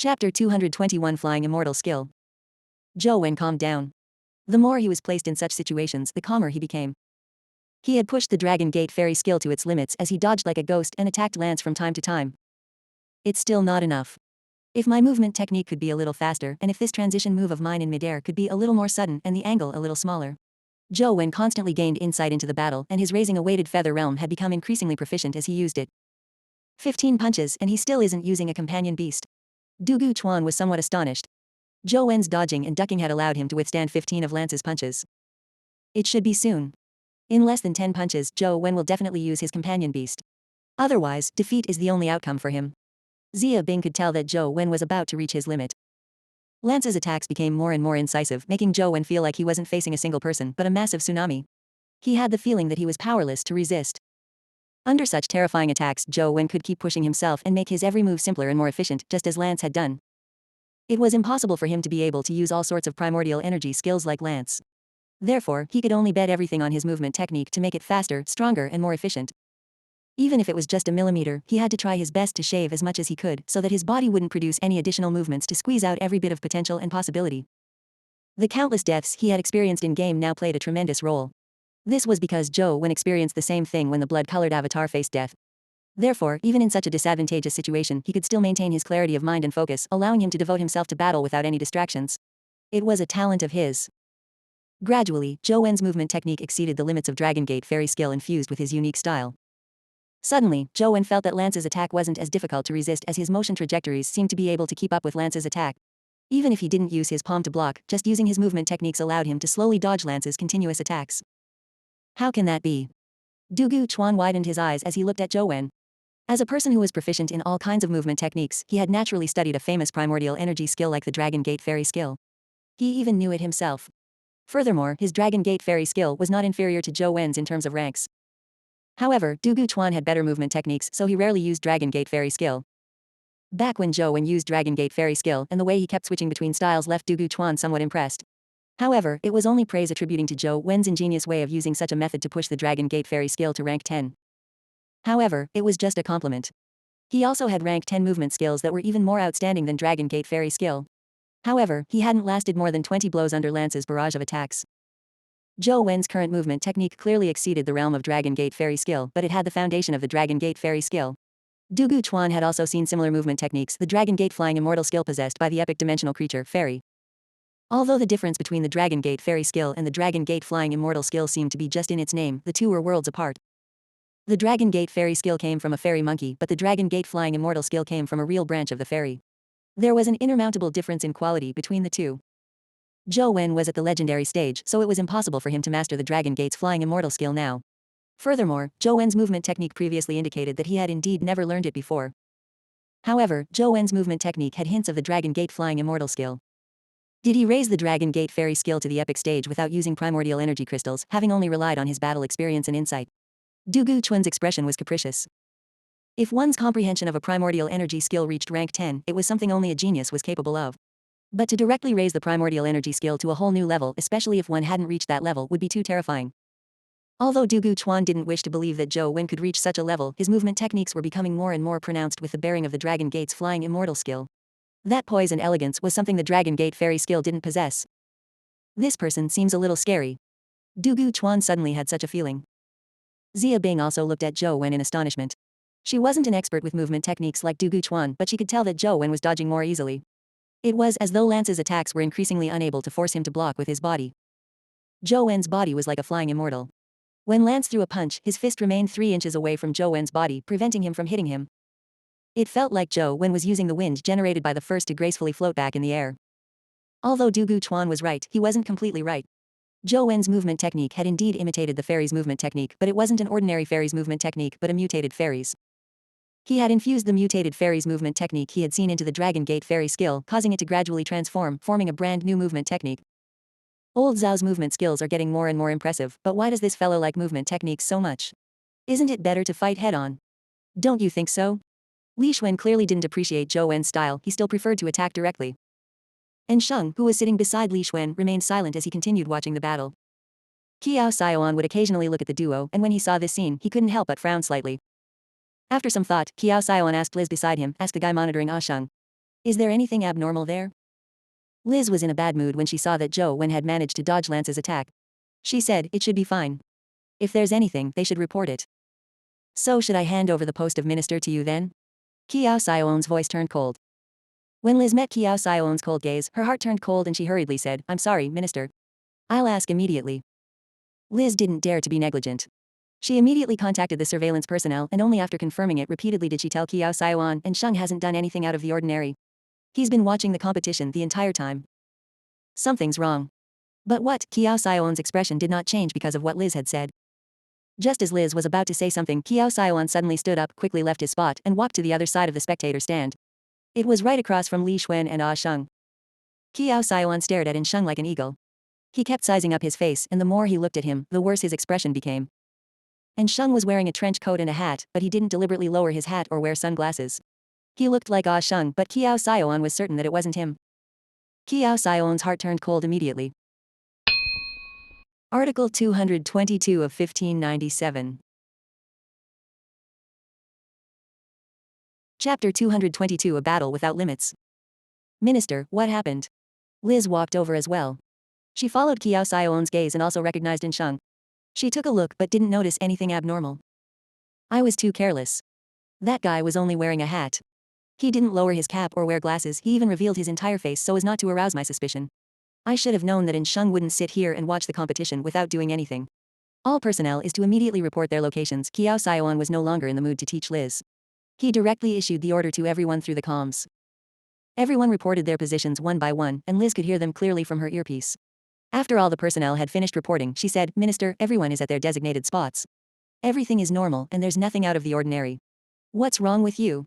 Chapter 221 Flying Immortal Skill. Zhou Wen calmed down. The more he was placed in such situations, the calmer he became. He had pushed the Dragon Gate Fairy skill to its limits as he dodged like a ghost and attacked Lance from time to time. It's still not enough. If my movement technique could be a little faster, and if this transition move of mine in midair could be a little more sudden and the angle a little smaller. Zhou Wen constantly gained insight into the battle, and his raising a weighted feather realm had become increasingly proficient as he used it. 15 punches and he still isn't using a companion beast. Du Guchuan was somewhat astonished. Zhou Wen's dodging and ducking had allowed him to withstand 15 of Lance's punches. It should be soon. In less than 10 punches, Zhou Wen will definitely use his companion beast. Otherwise, defeat is the only outcome for him. Xia Bing could tell that Zhou Wen was about to reach his limit. Lance's attacks became more and more incisive, making Zhou Wen feel like he wasn't facing a single person but a massive tsunami. He had the feeling that he was powerless to resist. Under such terrifying attacks, Zhou Wen could keep pushing himself and make his every move simpler and more efficient, just as Lance had done. It was impossible for him to be able to use all sorts of primordial energy skills like Lance. Therefore, he could only bet everything on his movement technique to make it faster, stronger, and more efficient. Even if it was just a millimeter, he had to try his best to shave as much as he could so that his body wouldn't produce any additional movements to squeeze out every bit of potential and possibility. The countless deaths he had experienced in-game now played a tremendous role. This was because Zhou Wen experienced the same thing when the blood-colored avatar faced death. Therefore, even in such a disadvantageous situation, he could still maintain his clarity of mind and focus, allowing him to devote himself to battle without any distractions. It was a talent of his. Gradually, Zhou Wen's movement technique exceeded the limits of Dragon Gate Fairy skill infused with his unique style. Suddenly, Zhou Wen felt that Lance's attack wasn't as difficult to resist as his motion trajectories seemed to be able to keep up with Lance's attack. Even if he didn't use his palm to block, just using his movement techniques allowed him to slowly dodge Lance's continuous attacks. How can that be? Du Guchuan widened his eyes as he looked at Zhou Wen. As a person who was proficient in all kinds of movement techniques, he had naturally studied a famous primordial energy skill like the Dragon Gate Fairy skill. He even knew it himself. Furthermore, his Dragon Gate Fairy skill was not inferior to Zhou Wen's in terms of ranks. However, Du Guchuan had better movement techniques, so he rarely used Dragon Gate Fairy skill. Back when Zhou Wen used Dragon Gate Fairy skill, and the way he kept switching between styles left Du Guchuan somewhat impressed. However, it was only praise attributing to Zhou Wen's ingenious way of using such a method to push the Dragon Gate Fairy skill to rank 10. However, it was just a compliment. He also had rank 10 movement skills that were even more outstanding than Dragon Gate Fairy skill. However, he hadn't lasted more than 20 blows under Lance's barrage of attacks. Zhou Wen's current movement technique clearly exceeded the realm of Dragon Gate Fairy skill, but it had the foundation of the Dragon Gate Fairy skill. Du Guchuan had also seen similar movement techniques the Dragon Gate Flying Immortal skill possessed by the epic dimensional creature, Fairy. Although the difference between the Dragon Gate Fairy skill and the Dragon Gate Flying Immortal skill seemed to be just in its name, the two were worlds apart. The Dragon Gate Fairy skill came from a fairy monkey, but the Dragon Gate Flying Immortal skill came from a real branch of the fairy. There was an insurmountable difference in quality between the two. Zhou Wen was at the legendary stage, so it was impossible for him to master the Dragon Gate's Flying Immortal skill now. Furthermore, Zhou Wen's movement technique previously indicated that he had indeed never learned it before. However, Zhou Wen's movement technique had hints of the Dragon Gate Flying Immortal skill. Did he raise the Dragon Gate Fairy skill to the epic stage without using primordial energy crystals, having only relied on his battle experience and insight? Du Guchuan's expression was capricious. If one's comprehension of a primordial energy skill reached rank 10, it was something only a genius was capable of. But to directly raise the primordial energy skill to a whole new level, especially if one hadn't reached that level, would be too terrifying. Although Du Guchuan didn't wish to believe that Zhou Wen could reach such a level, his movement techniques were becoming more and more pronounced with the bearing of the Dragon Gate's Flying Immortal skill. That poise and elegance was something the Dragon Gate Fairy skill didn't possess. This person seems a little scary. Du Guchuan suddenly had such a feeling. Xia Bing also looked at Zhou Wen in astonishment. She wasn't an expert with movement techniques like Du Guchuan, but she could tell that Zhou Wen was dodging more easily. It was as though Lance's attacks were increasingly unable to force him to block with his body. Zhou Wen's body was like a flying immortal. When Lance threw a punch, his fist remained 3 inches away from Zhou Wen's body, preventing him from hitting him. It felt like Zhou Wen was using the wind generated by the first to gracefully float back in the air. Although Du Guchuan was right, he wasn't completely right. Zhou Wen's movement technique had indeed imitated the fairy's movement technique, but it wasn't an ordinary fairy's movement technique but a mutated fairy's. He had infused the mutated fairy's movement technique he had seen into the Dragon Gate Fairy skill, causing it to gradually transform, forming a brand new movement technique. Old Zhao's movement skills are getting more and more impressive, but why does this fellow like movement techniques so much? Isn't it better to fight head-on? Don't you think so? Li Xuan clearly didn't appreciate Zhou Wen's style, he still preferred to attack directly. And Sheng, who was sitting beside Li Xuan, remained silent as he continued watching the battle. Qiao Xiaoan would occasionally look at the duo, and when he saw this scene, he couldn't help but frown slightly. After some thought, Qiao Xiaoan asked Liz beside him, "Ask the guy monitoring Ah Sheng." Is there anything abnormal there? Liz was in a bad mood when she saw that Zhou Wen had managed to dodge Lance's attack. She said, it should be fine. If there's anything, they should report it. So should I hand over the post of minister to you then? Qiao Xiaowen's voice turned cold. When Liz met Qiao Xiaowen's cold gaze, her heart turned cold and she hurriedly said, I'm sorry, minister. I'll ask immediately. Liz didn't dare to be negligent. She immediately contacted the surveillance personnel and only after confirming it repeatedly did she tell Qiao Xiaowen, and Sheng hasn't done anything out of the ordinary. He's been watching the competition the entire time. Something's wrong. But what? Qiao Xiaowen's expression did not change because of what Liz had said. Just as Liz was about to say something, Qiao Xiaowen suddenly stood up, quickly left his spot, and walked to the other side of the spectator stand. It was right across from Li Xuan and Ah Sheng. Qiao Xiaowen stared at Sheng like an eagle. He kept sizing up his face, and the more he looked at him, the worse his expression became. Sheng was wearing a trench coat and a hat, but he didn't deliberately lower his hat or wear sunglasses. He looked like Ah Sheng, but Qiao Xiaowen was certain that it wasn't him. Qiao Xiaowen's heart turned cold immediately. Article 222 of 1597. Chapter 222 A Battle Without Limits. Minister, what happened? Liz walked over as well. She followed Qiao Xiaowen's gaze and also recognized Sheng. She took a look but didn't notice anything abnormal. I was too careless. That guy was only wearing a hat. He didn't lower his cap or wear glasses, he even revealed his entire face so as not to arouse my suspicion. I should have known that Sheng wouldn't sit here and watch the competition without doing anything. All personnel is to immediately report their locations. Qiao Xiaowen was no longer in the mood to teach Liz. He directly issued the order to everyone through the comms. Everyone reported their positions one by one, and Liz could hear them clearly from her earpiece. After all the personnel had finished reporting, she said, Minister, everyone is at their designated spots. Everything is normal and there's nothing out of the ordinary. What's wrong with you?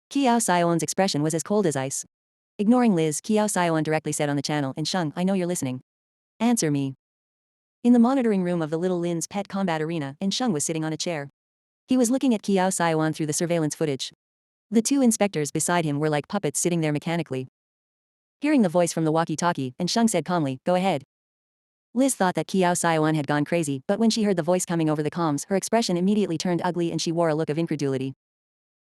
Qiao Xiaowen's expression was as cold as ice. Ignoring Liz, Qiao Xiaowen directly said on the channel, Sheng, I know you're listening. Answer me. In the monitoring room of the Little Lin's pet combat arena, Sheng was sitting on a chair. He was looking at Qiao Xiaowen through the surveillance footage. The two inspectors beside him were like puppets sitting there mechanically. Hearing the voice from the walkie-talkie, Sheng said calmly, go ahead. Liz thought that Qiao Xiaowen had gone crazy, but when she heard the voice coming over the comms, her expression immediately turned ugly and she wore a look of incredulity.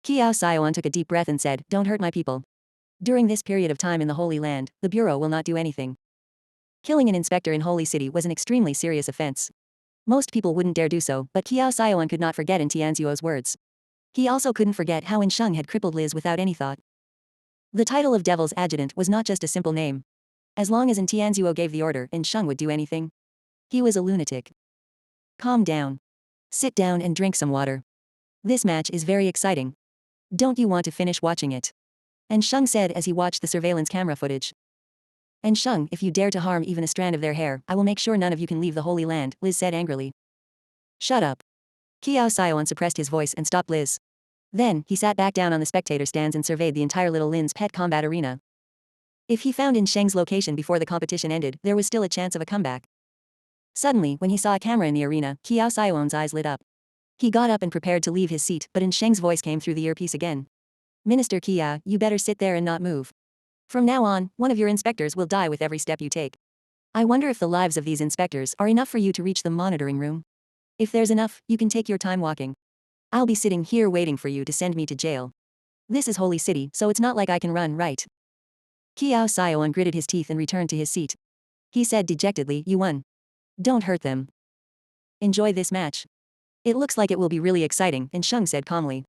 Qiao Xiaowen took a deep breath and said, don't hurt my people. During this period of time in the Holy Land, the Bureau will not do anything. Killing an inspector in Holy City was an extremely serious offense. Most people wouldn't dare do so, but Qiao Xiaowen could not forget Tianzuo's words. He also couldn't forget how Sheng had crippled Liz without any thought. The title of Devil's Adjutant was not just a simple name. As long as Tianzuo gave the order, Sheng would do anything. He was a lunatic. Calm down. Sit down and drink some water. This match is very exciting. Don't you want to finish watching it? Sheng said as he watched the surveillance camera footage. Sheng, if you dare to harm even a strand of their hair, I will make sure none of you can leave the Holy Land, Liz said angrily. Shut up. Qiao Xiaowen suppressed his voice and stopped Liz. Then, he sat back down on the spectator stands and surveyed the entire Little Lin's pet combat arena. If he found Sheng's location before the competition ended, there was still a chance of a comeback. Suddenly, when he saw a camera in the arena, Qiao Xiaowen's eyes lit up. He got up and prepared to leave his seat, but Sheng's voice came through the earpiece again. Minister Qiao, you better sit there and not move. From now on, one of your inspectors will die with every step you take. I wonder if the lives of these inspectors are enough for you to reach the monitoring room. If there's enough, you can take your time walking. I'll be sitting here waiting for you to send me to jail. This is Holy City, so it's not like I can run, right? Qiao Xiaowen gritted his teeth and returned to his seat. He said dejectedly, you won. Don't hurt them. Enjoy this match. It looks like it will be really exciting, Sheng said calmly.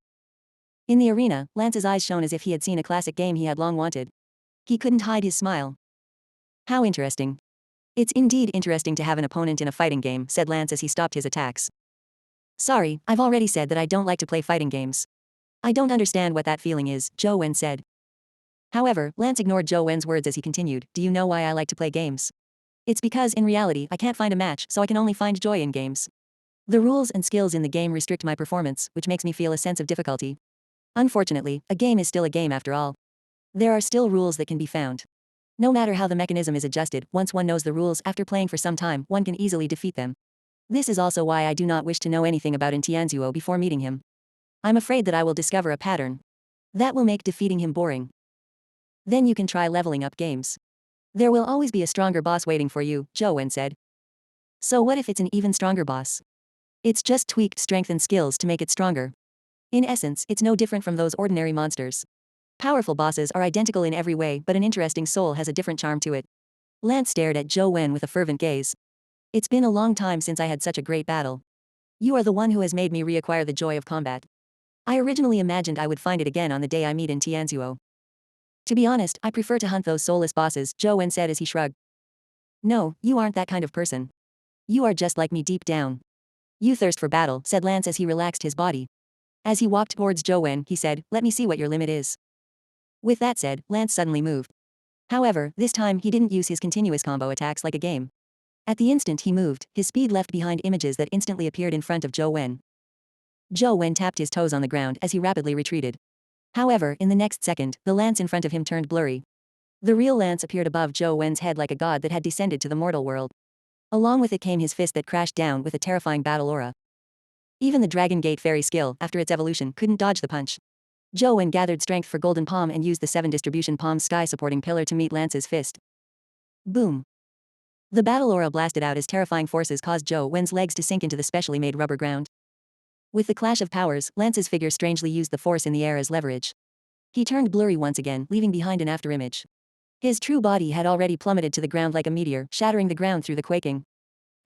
In the arena, Lance's eyes shone as if he had seen a classic game he had long wanted. He couldn't hide his smile. How interesting. It's indeed interesting to have an opponent in a fighting game, said Lance as he stopped his attacks. Sorry, I've already said that I don't like to play fighting games. I don't understand what that feeling is, Zhou Wen said. However, Lance ignored Zhou Wen's words as he continued, do you know why I like to play games? It's because, in reality, I can't find a match, so I can only find joy in games. The rules and skills in the game restrict my performance, which makes me feel a sense of difficulty. Unfortunately, a game is still a game after all. There are still rules that can be found. No matter how the mechanism is adjusted, once one knows the rules after playing for some time, one can easily defeat them. This is also why I do not wish to know anything about Tianzuo before meeting him. I'm afraid that I will discover a pattern. That will make defeating him boring. Then you can try leveling up games. There will always be a stronger boss waiting for you, Zhou Wen said. So what if it's an even stronger boss? It's just tweaked strength and skills to make it stronger. In essence, it's no different from those ordinary monsters. Powerful bosses are identical in every way, but an interesting soul has a different charm to it. Lance stared at Zhou Wen with a fervent gaze. It's been a long time since I had such a great battle. You are the one who has made me reacquire the joy of combat. I originally imagined I would find it again on the day I meet in Tianzuo. To be honest, I prefer to hunt those soulless bosses, Zhou Wen said as he shrugged. No, you aren't that kind of person. You are just like me deep down. You thirst for battle, said Lance as he relaxed his body. As he walked towards Zhou Wen, he said, let me see what your limit is. With that said, Lance suddenly moved. However, this time he didn't use his continuous combo attacks like a game. At the instant he moved, his speed left behind images that instantly appeared in front of Zhou Wen. Zhou Wen tapped his toes on the ground as he rapidly retreated. However, in the next second, the lance in front of him turned blurry. The real lance appeared above Zhou Wen's head like a god that had descended to the mortal world. Along with it came his fist that crashed down with a terrifying battle aura. Even the Dragon Gate fairy skill, after its evolution, couldn't dodge the punch. Zhou Wen gathered strength for Golden Palm and used the 7 distribution palms sky supporting pillar to meet Lance's fist. Boom. The battle aura blasted out as terrifying forces caused Zhou Wen's legs to sink into the specially made rubber ground. With the clash of powers, Lance's figure strangely used the force in the air as leverage. He turned blurry once again, leaving behind an afterimage. His true body had already plummeted to the ground like a meteor, shattering the ground through the quaking.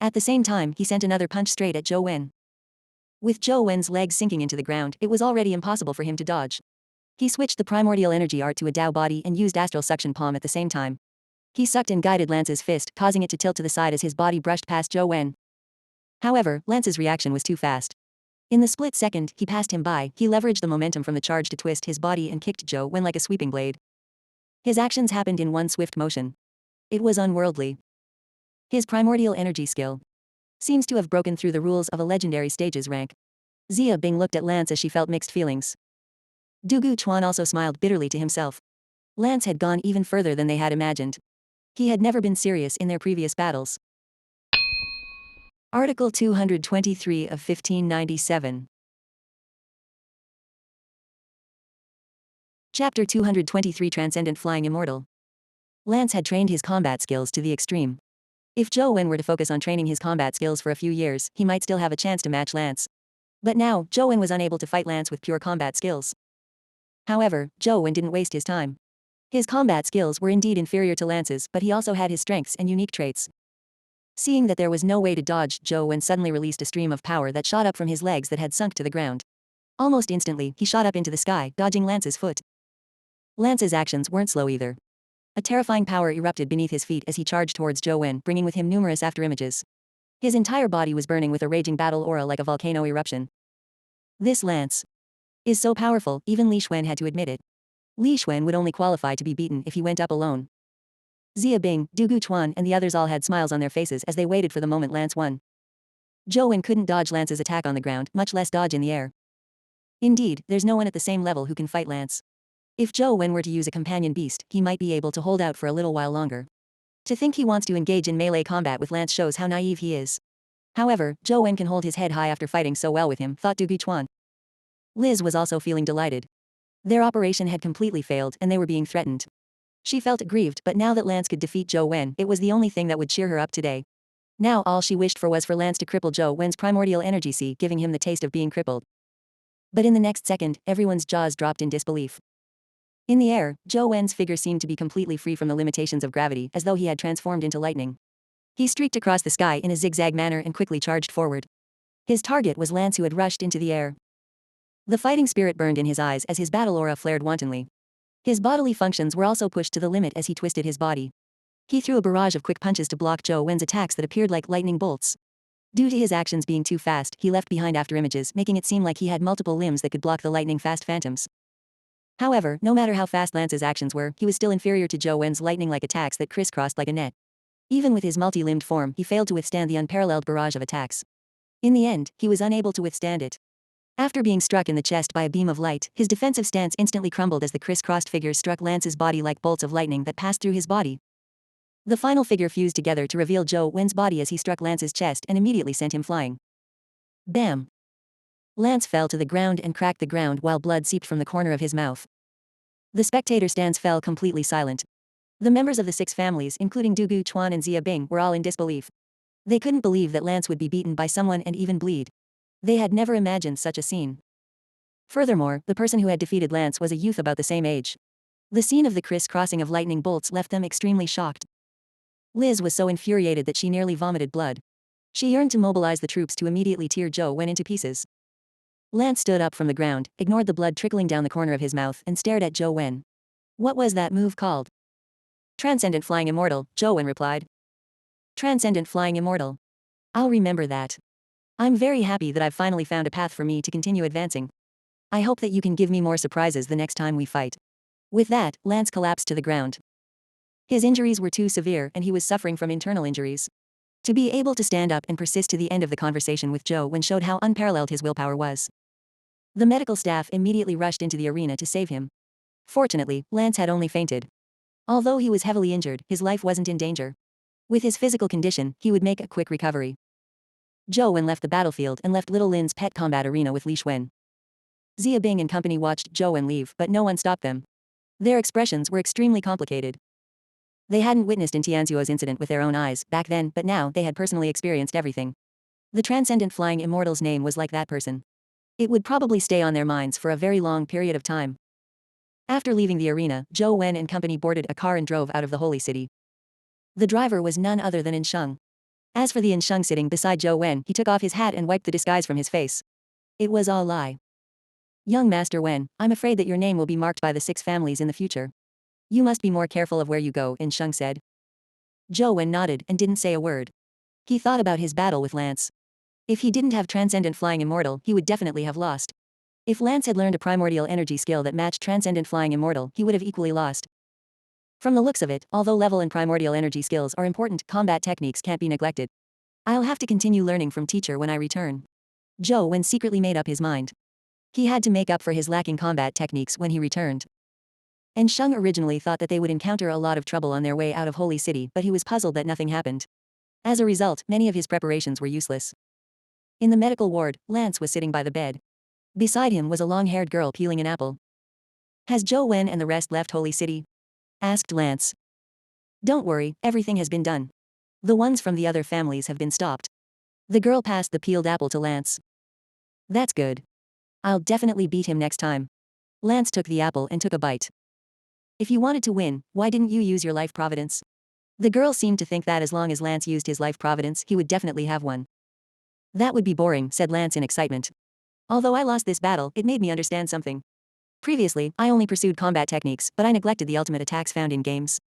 At the same time, he sent another punch straight at Zhou Wen. With Zhou Wen's legs sinking into the ground, it was already impossible for him to dodge. He switched the primordial energy art to a Dao body and used astral suction palm at the same time. He sucked and guided Lance's fist, causing it to tilt to the side as his body brushed past Zhou Wen. However, Lance's reaction was too fast. In the split second he passed him by, he leveraged the momentum from the charge to twist his body and kicked Zhou Wen like a sweeping blade. His actions happened in one swift motion. It was unworldly. His primordial energy skill seems to have broken through the rules of a legendary stage's rank. Xia Bing looked at Lance as she felt mixed feelings. Dugu Chuan also smiled bitterly to himself. Lance had gone even further than they had imagined. He had never been serious in their previous battles. Article 223 of 1597. Chapter 223 Transcendent Flying Immortal. Lance had trained his combat skills to the extreme. If Zhou Wen were to focus on training his combat skills for a few years, he might still have a chance to match Lance. But now, Zhou Wen was unable to fight Lance with pure combat skills. However, Zhou Wen didn't waste his time. His combat skills were indeed inferior to Lance's, but he also had his strengths and unique traits. Seeing that there was no way to dodge, Zhou Wen suddenly released a stream of power that shot up from his legs that had sunk to the ground. Almost instantly, he shot up into the sky, dodging Lance's foot. Lance's actions weren't slow either. A terrifying power erupted beneath his feet as he charged towards Zhou Wen, bringing with him numerous afterimages. His entire body was burning with a raging battle aura like a volcano eruption. This Lance is so powerful, even Li Xuan had to admit it. Li Xuan would only qualify to be beaten if he went up alone. Xia Bing, Dugu Chuan and the others all had smiles on their faces as they waited for the moment Lance won. Zhou Wen couldn't dodge Lance's attack on the ground, much less dodge in the air. Indeed, there's no one at the same level who can fight Lance. If Zhou Wen were to use a companion beast, he might be able to hold out for a little while longer. To think he wants to engage in melee combat with Lance shows how naive he is. However, Zhou Wen can hold his head high after fighting so well with him, thought Dugu Chuan. Liz was also feeling delighted. Their operation had completely failed and they were being threatened. She felt aggrieved, but now that Lance could defeat Zhou Wen, it was the only thing that would cheer her up today. Now all she wished for was for Lance to cripple Zhou Wen's primordial energy sea, giving him the taste of being crippled. But in the next second, everyone's jaws dropped in disbelief. In the air, Zhou Wen's figure seemed to be completely free from the limitations of gravity, as though he had transformed into lightning. He streaked across the sky in a zigzag manner and quickly charged forward. His target was Lance, who had rushed into the air. The fighting spirit burned in his eyes as his battle aura flared wantonly. His bodily functions were also pushed to the limit as he twisted his body. He threw a barrage of quick punches to block Zhou Wen's attacks that appeared like lightning bolts. Due to his actions being too fast, he left behind afterimages, making it seem like he had multiple limbs that could block the lightning-fast phantoms. However, no matter how fast Lance's actions were, he was still inferior to Zhou Wen's lightning-like attacks that crisscrossed like a net. Even with his multi-limbed form, he failed to withstand the unparalleled barrage of attacks. In the end, he was unable to withstand it. After being struck in the chest by a beam of light, his defensive stance instantly crumbled as the crisscrossed figures struck Lance's body like bolts of lightning that passed through his body. The final figure fused together to reveal Zhou Wen's body as he struck Lance's chest and immediately sent him flying. Bam! Lance fell to the ground and cracked the ground while blood seeped from the corner of his mouth. The spectator stands fell completely silent. The members of the 6 families, including Dugu Chuan and Xia Bing, were all in disbelief. They couldn't believe that Lance would be beaten by someone and even bleed. They had never imagined such a scene. Furthermore, the person who had defeated Lance was a youth about the same age. The scene of the criss-crossing of lightning bolts left them extremely shocked. Liz was so infuriated that she nearly vomited blood. She yearned to mobilize the troops to immediately tear Joe Wen into pieces. Lance stood up from the ground, ignored the blood trickling down the corner of his mouth, and stared at Joe Wen. What was that move called? Transcendent Flying Immortal, Joe Wen replied. Transcendent Flying Immortal. I'll remember that. I'm very happy that I've finally found a path for me to continue advancing. I hope that you can give me more surprises the next time we fight. With that, Lance collapsed to the ground. His injuries were too severe and he was suffering from internal injuries. To be able to stand up and persist to the end of the conversation with Joe Wen showed how unparalleled his willpower was. The medical staff immediately rushed into the arena to save him. Fortunately, Lance had only fainted. Although he was heavily injured, his life wasn't in danger. With his physical condition, he would make a quick recovery. Joe Wen left the battlefield and left Little Lin's pet combat arena with Li Xuan. Xia Bing and company watched Joe Wen leave, but no one stopped them. Their expressions were extremely complicated. They hadn't witnessed in Tianzuo's incident with their own eyes back then, but now they had personally experienced everything. The transcendent flying immortal's name was like that person. It would probably stay on their minds for a very long period of time. After leaving the arena, Joe Wen and company boarded a car and drove out of the holy city. The driver was none other than Sheng. As for the Sheng sitting beside Joe Wen, he took off his hat and wiped the disguise from his face. It was all lie. Young Master Wen, I'm afraid that your name will be marked by the 6 families in the future. You must be more careful of where you go, Sheng said. Joe Wen nodded and didn't say a word. He thought about his battle with Lance. If he didn't have Transcendent Flying Immortal, he would definitely have lost. If Lance had learned a primordial energy skill that matched Transcendent Flying Immortal, he would have equally lost. From the looks of it, although level and primordial energy skills are important, combat techniques can't be neglected. I'll have to continue learning from teacher when I return. Joe Wen secretly made up his mind. He had to make up for his lacking combat techniques when he returned. Sheng originally thought that they would encounter a lot of trouble on their way out of Holy City, but he was puzzled that nothing happened. As a result, many of his preparations were useless. In the medical ward, Lance was sitting by the bed. Beside him was a long-haired girl peeling an apple. Has Joe Wen and the rest left Holy City? Asked Lance. Don't worry, everything has been done. The ones from the other families have been stopped. The girl passed the peeled apple to Lance. That's good. I'll definitely beat him next time. Lance took the apple and took a bite. If you wanted to win, why didn't you use your life providence? The girl seemed to think that as long as Lance used his life providence, he would definitely have won. That would be boring, said Lance in excitement. Although I lost this battle, it made me understand something. Previously, I only pursued combat techniques, but I neglected the ultimate attacks found in games.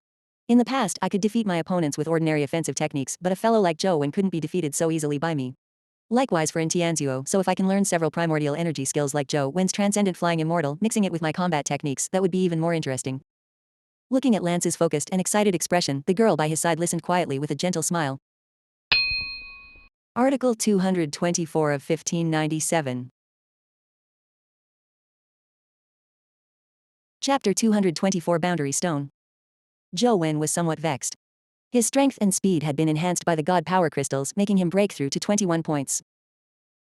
In the past, I could defeat my opponents with ordinary offensive techniques, but a fellow like Joe Wen couldn't be defeated so easily by me. Likewise for Tianzuo, so if I can learn several primordial energy skills like Joe Wen's Transcendent Flying Immortal, mixing it with my combat techniques, that would be even more interesting. Looking at Lance's focused and excited expression, the girl by his side listened quietly with a gentle smile. Article 224 of 1597. Chapter 224 Boundary Stone. Joe Wen was somewhat vexed. His strength and speed had been enhanced by the God Power Crystals, making him break through to 21 points.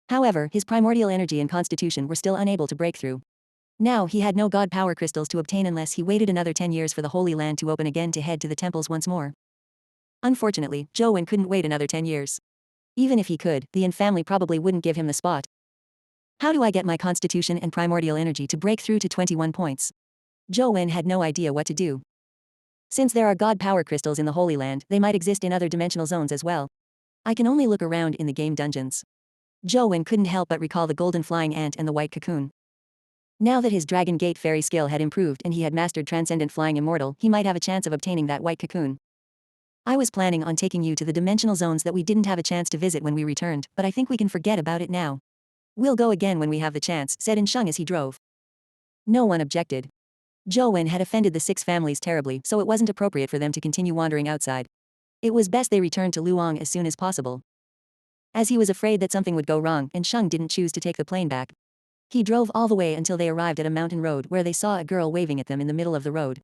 However, his primordial energy and constitution were still unable to break through. Now he had no God Power Crystals to obtain unless he waited another 10 years for the Holy Land to open again to head to the temples once more. Unfortunately, Joe Wen couldn't wait another 10 years. Even if he could, the Yin family probably wouldn't give him the spot. How do I get my constitution and primordial energy to break through to 21 points? Joe Wen had no idea what to do. Since there are God Power Crystals in the Holy Land, they might exist in other dimensional zones as well. I can only look around in the game dungeons. Joe Wen couldn't help but recall the golden flying ant and the white cocoon. Now that his Dragon Gate fairy skill had improved and he had mastered Transcendent Flying Immortal, he might have a chance of obtaining that white cocoon. I was planning on taking you to the dimensional zones that we didn't have a chance to visit when we returned, but I think we can forget about it now. We'll go again when we have the chance, said Sheng as he drove. No one objected. Joe Wen had offended the 6 families terribly, so it wasn't appropriate for them to continue wandering outside. It was best they returned to Luong as soon as possible. As he was afraid that something would go wrong, Sheng didn't choose to take the plane back. He drove all the way until they arrived at a mountain road where they saw a girl waving at them in the middle of the road.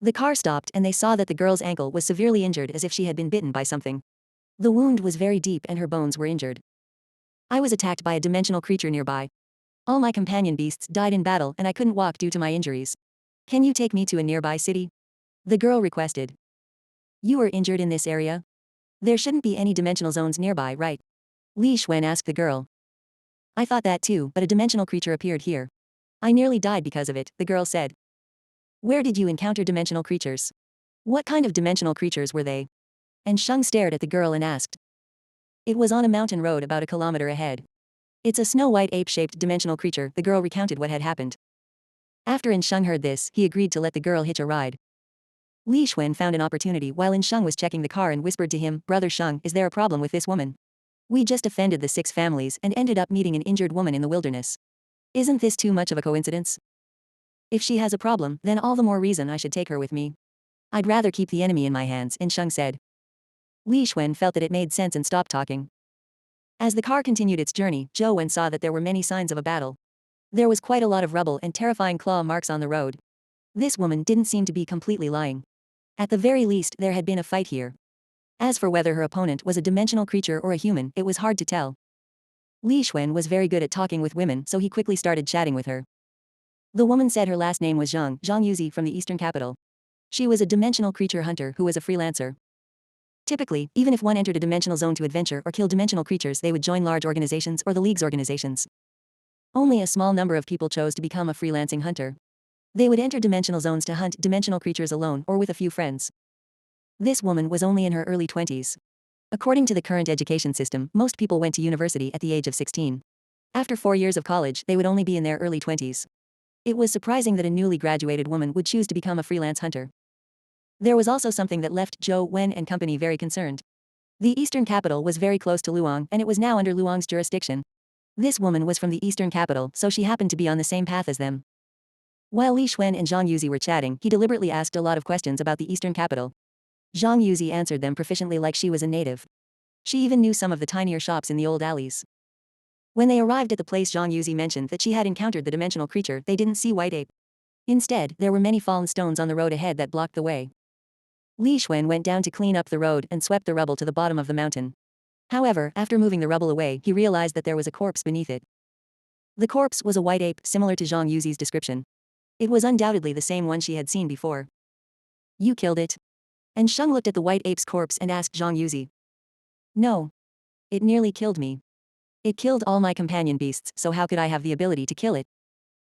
The car stopped and they saw that the girl's ankle was severely injured as if she had been bitten by something. The wound was very deep and her bones were injured. I was attacked by a dimensional creature nearby. All my companion beasts died in battle and I couldn't walk due to my injuries. Can you take me to a nearby city? The girl requested. You were injured in this area? There shouldn't be any dimensional zones nearby, right? Li Xuan asked the girl. I thought that too, but a dimensional creature appeared here. I nearly died because of it, the girl said. Where did you encounter dimensional creatures? What kind of dimensional creatures were they? And Sheng stared at the girl and asked. It was on a mountain road about a kilometer ahead. It's a snow-white ape-shaped dimensional creature, the girl recounted what had happened. After In Sheng heard this, he agreed to let the girl hitch a ride. Li Xuan found an opportunity while In Sheng was checking the car and whispered to him, Brother Sheng, is there a problem with this woman? We just offended the 6 families and ended up meeting an injured woman in the wilderness. Isn't this too much of a coincidence? If she has a problem, then all the more reason I should take her with me. I'd rather keep the enemy in my hands, In Sheng said. Li Xuan felt that it made sense and stopped talking. As the car continued its journey, Zhou Wen saw that there were many signs of a battle. There was quite a lot of rubble and terrifying claw marks on the road. This woman didn't seem to be completely lying. At the very least, there had been a fight here. As for whether her opponent was a dimensional creature or a human, it was hard to tell. Li Xuan was very good at talking with women, so he quickly started chatting with her. The woman said her last name was Zhang Yuzi from the eastern capital. She was a dimensional creature hunter who was a freelancer. Typically, even if one entered a dimensional zone to adventure or kill dimensional creatures, they would join large organizations or the League's organizations. Only a small number of people chose to become a freelancing hunter. They would enter dimensional zones to hunt dimensional creatures alone or with a few friends. This woman was only in her early 20s. According to the current education system, most people went to university at the age of 16. After 4 years of college, they would only be in their early 20s. It was surprising that a newly graduated woman would choose to become a freelance hunter. There was also something that left Zhou Wen and company very concerned. The eastern capital was very close to Luang, and it was now under Luang's jurisdiction. This woman was from the eastern capital, so she happened to be on the same path as them. While Li Xuan and Zhang Yuzi were chatting, he deliberately asked a lot of questions about the eastern capital. Zhang Yuzi answered them proficiently like she was a native. She even knew some of the tinier shops in the old alleys. When they arrived at the place Zhang Yuzi mentioned that she had encountered the dimensional creature, they didn't see White Ape. Instead, there were many fallen stones on the road ahead that blocked the way. Li Xuan went down to clean up the road and swept the rubble to the bottom of the mountain. However, after moving the rubble away, he realized that there was a corpse beneath it. The corpse was a white ape, similar to Zhang Yuzi's description. It was undoubtedly the same one she had seen before. You killed it? And Sheng looked at the white ape's corpse and asked Zhang Yuzi. No. It nearly killed me. It killed all my companion beasts, so how could I have the ability to kill it?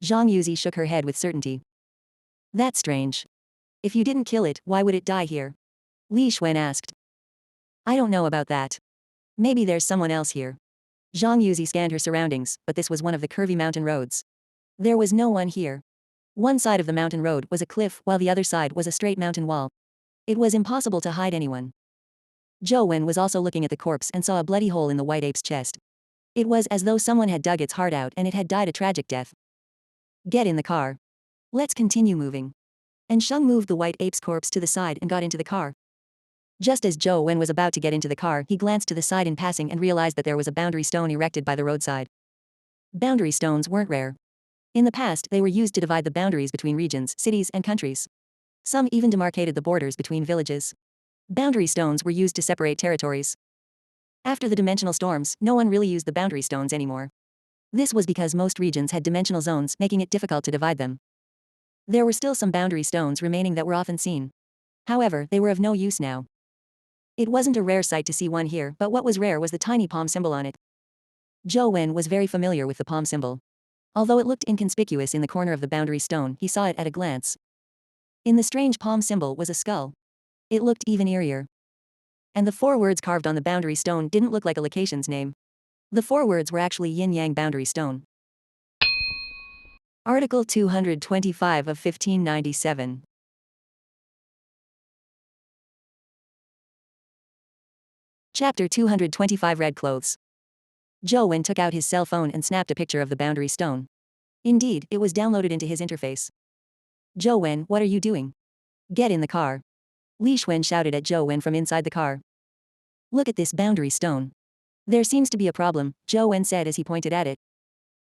Zhang Yuzi shook her head with certainty. That's strange. If you didn't kill it, why would it die here? Li Xuan asked. I don't know about that. Maybe there's someone else here. Zhang Yuzi scanned her surroundings, but this was one of the curvy mountain roads. There was no one here. One side of the mountain road was a cliff while the other side was a straight mountain wall. It was impossible to hide anyone. Zhou Wen was also looking at the corpse and saw a bloody hole in the white ape's chest. It was as though someone had dug its heart out and it had died a tragic death. Get in the car. Let's continue moving. And Sheng moved the white ape's corpse to the side and got into the car. Just as Zhou Wen was about to get into the car, he glanced to the side in passing and realized that there was a boundary stone erected by the roadside. Boundary stones weren't rare. In the past, they were used to divide the boundaries between regions, cities, and countries. Some even demarcated the borders between villages. Boundary stones were used to separate territories. After the dimensional storms, no one really used the boundary stones anymore. This was because most regions had dimensional zones, making it difficult to divide them. There were still some boundary stones remaining that were often seen. However, they were of no use now. It wasn't a rare sight to see one here, but what was rare was the tiny palm symbol on it. Zhou Wen was very familiar with the palm symbol. Although it looked inconspicuous in the corner of the boundary stone, he saw it at a glance. In the strange palm symbol was a skull. It looked even eerier. And the 4 words carved on the boundary stone didn't look like a location's name. The 4 words were actually yin-yang boundary stone. Article 225 of 1597. Chapter 225 Red Clothes. Zhou Wen took out his cell phone and snapped a picture of the boundary stone. Indeed, it was downloaded into his interface. Zhou Wen, what are you doing? Get in the car. Li Xuan shouted at Zhou Wen from inside the car. Look at this boundary stone. There seems to be a problem, Zhou Wen said as he pointed at it.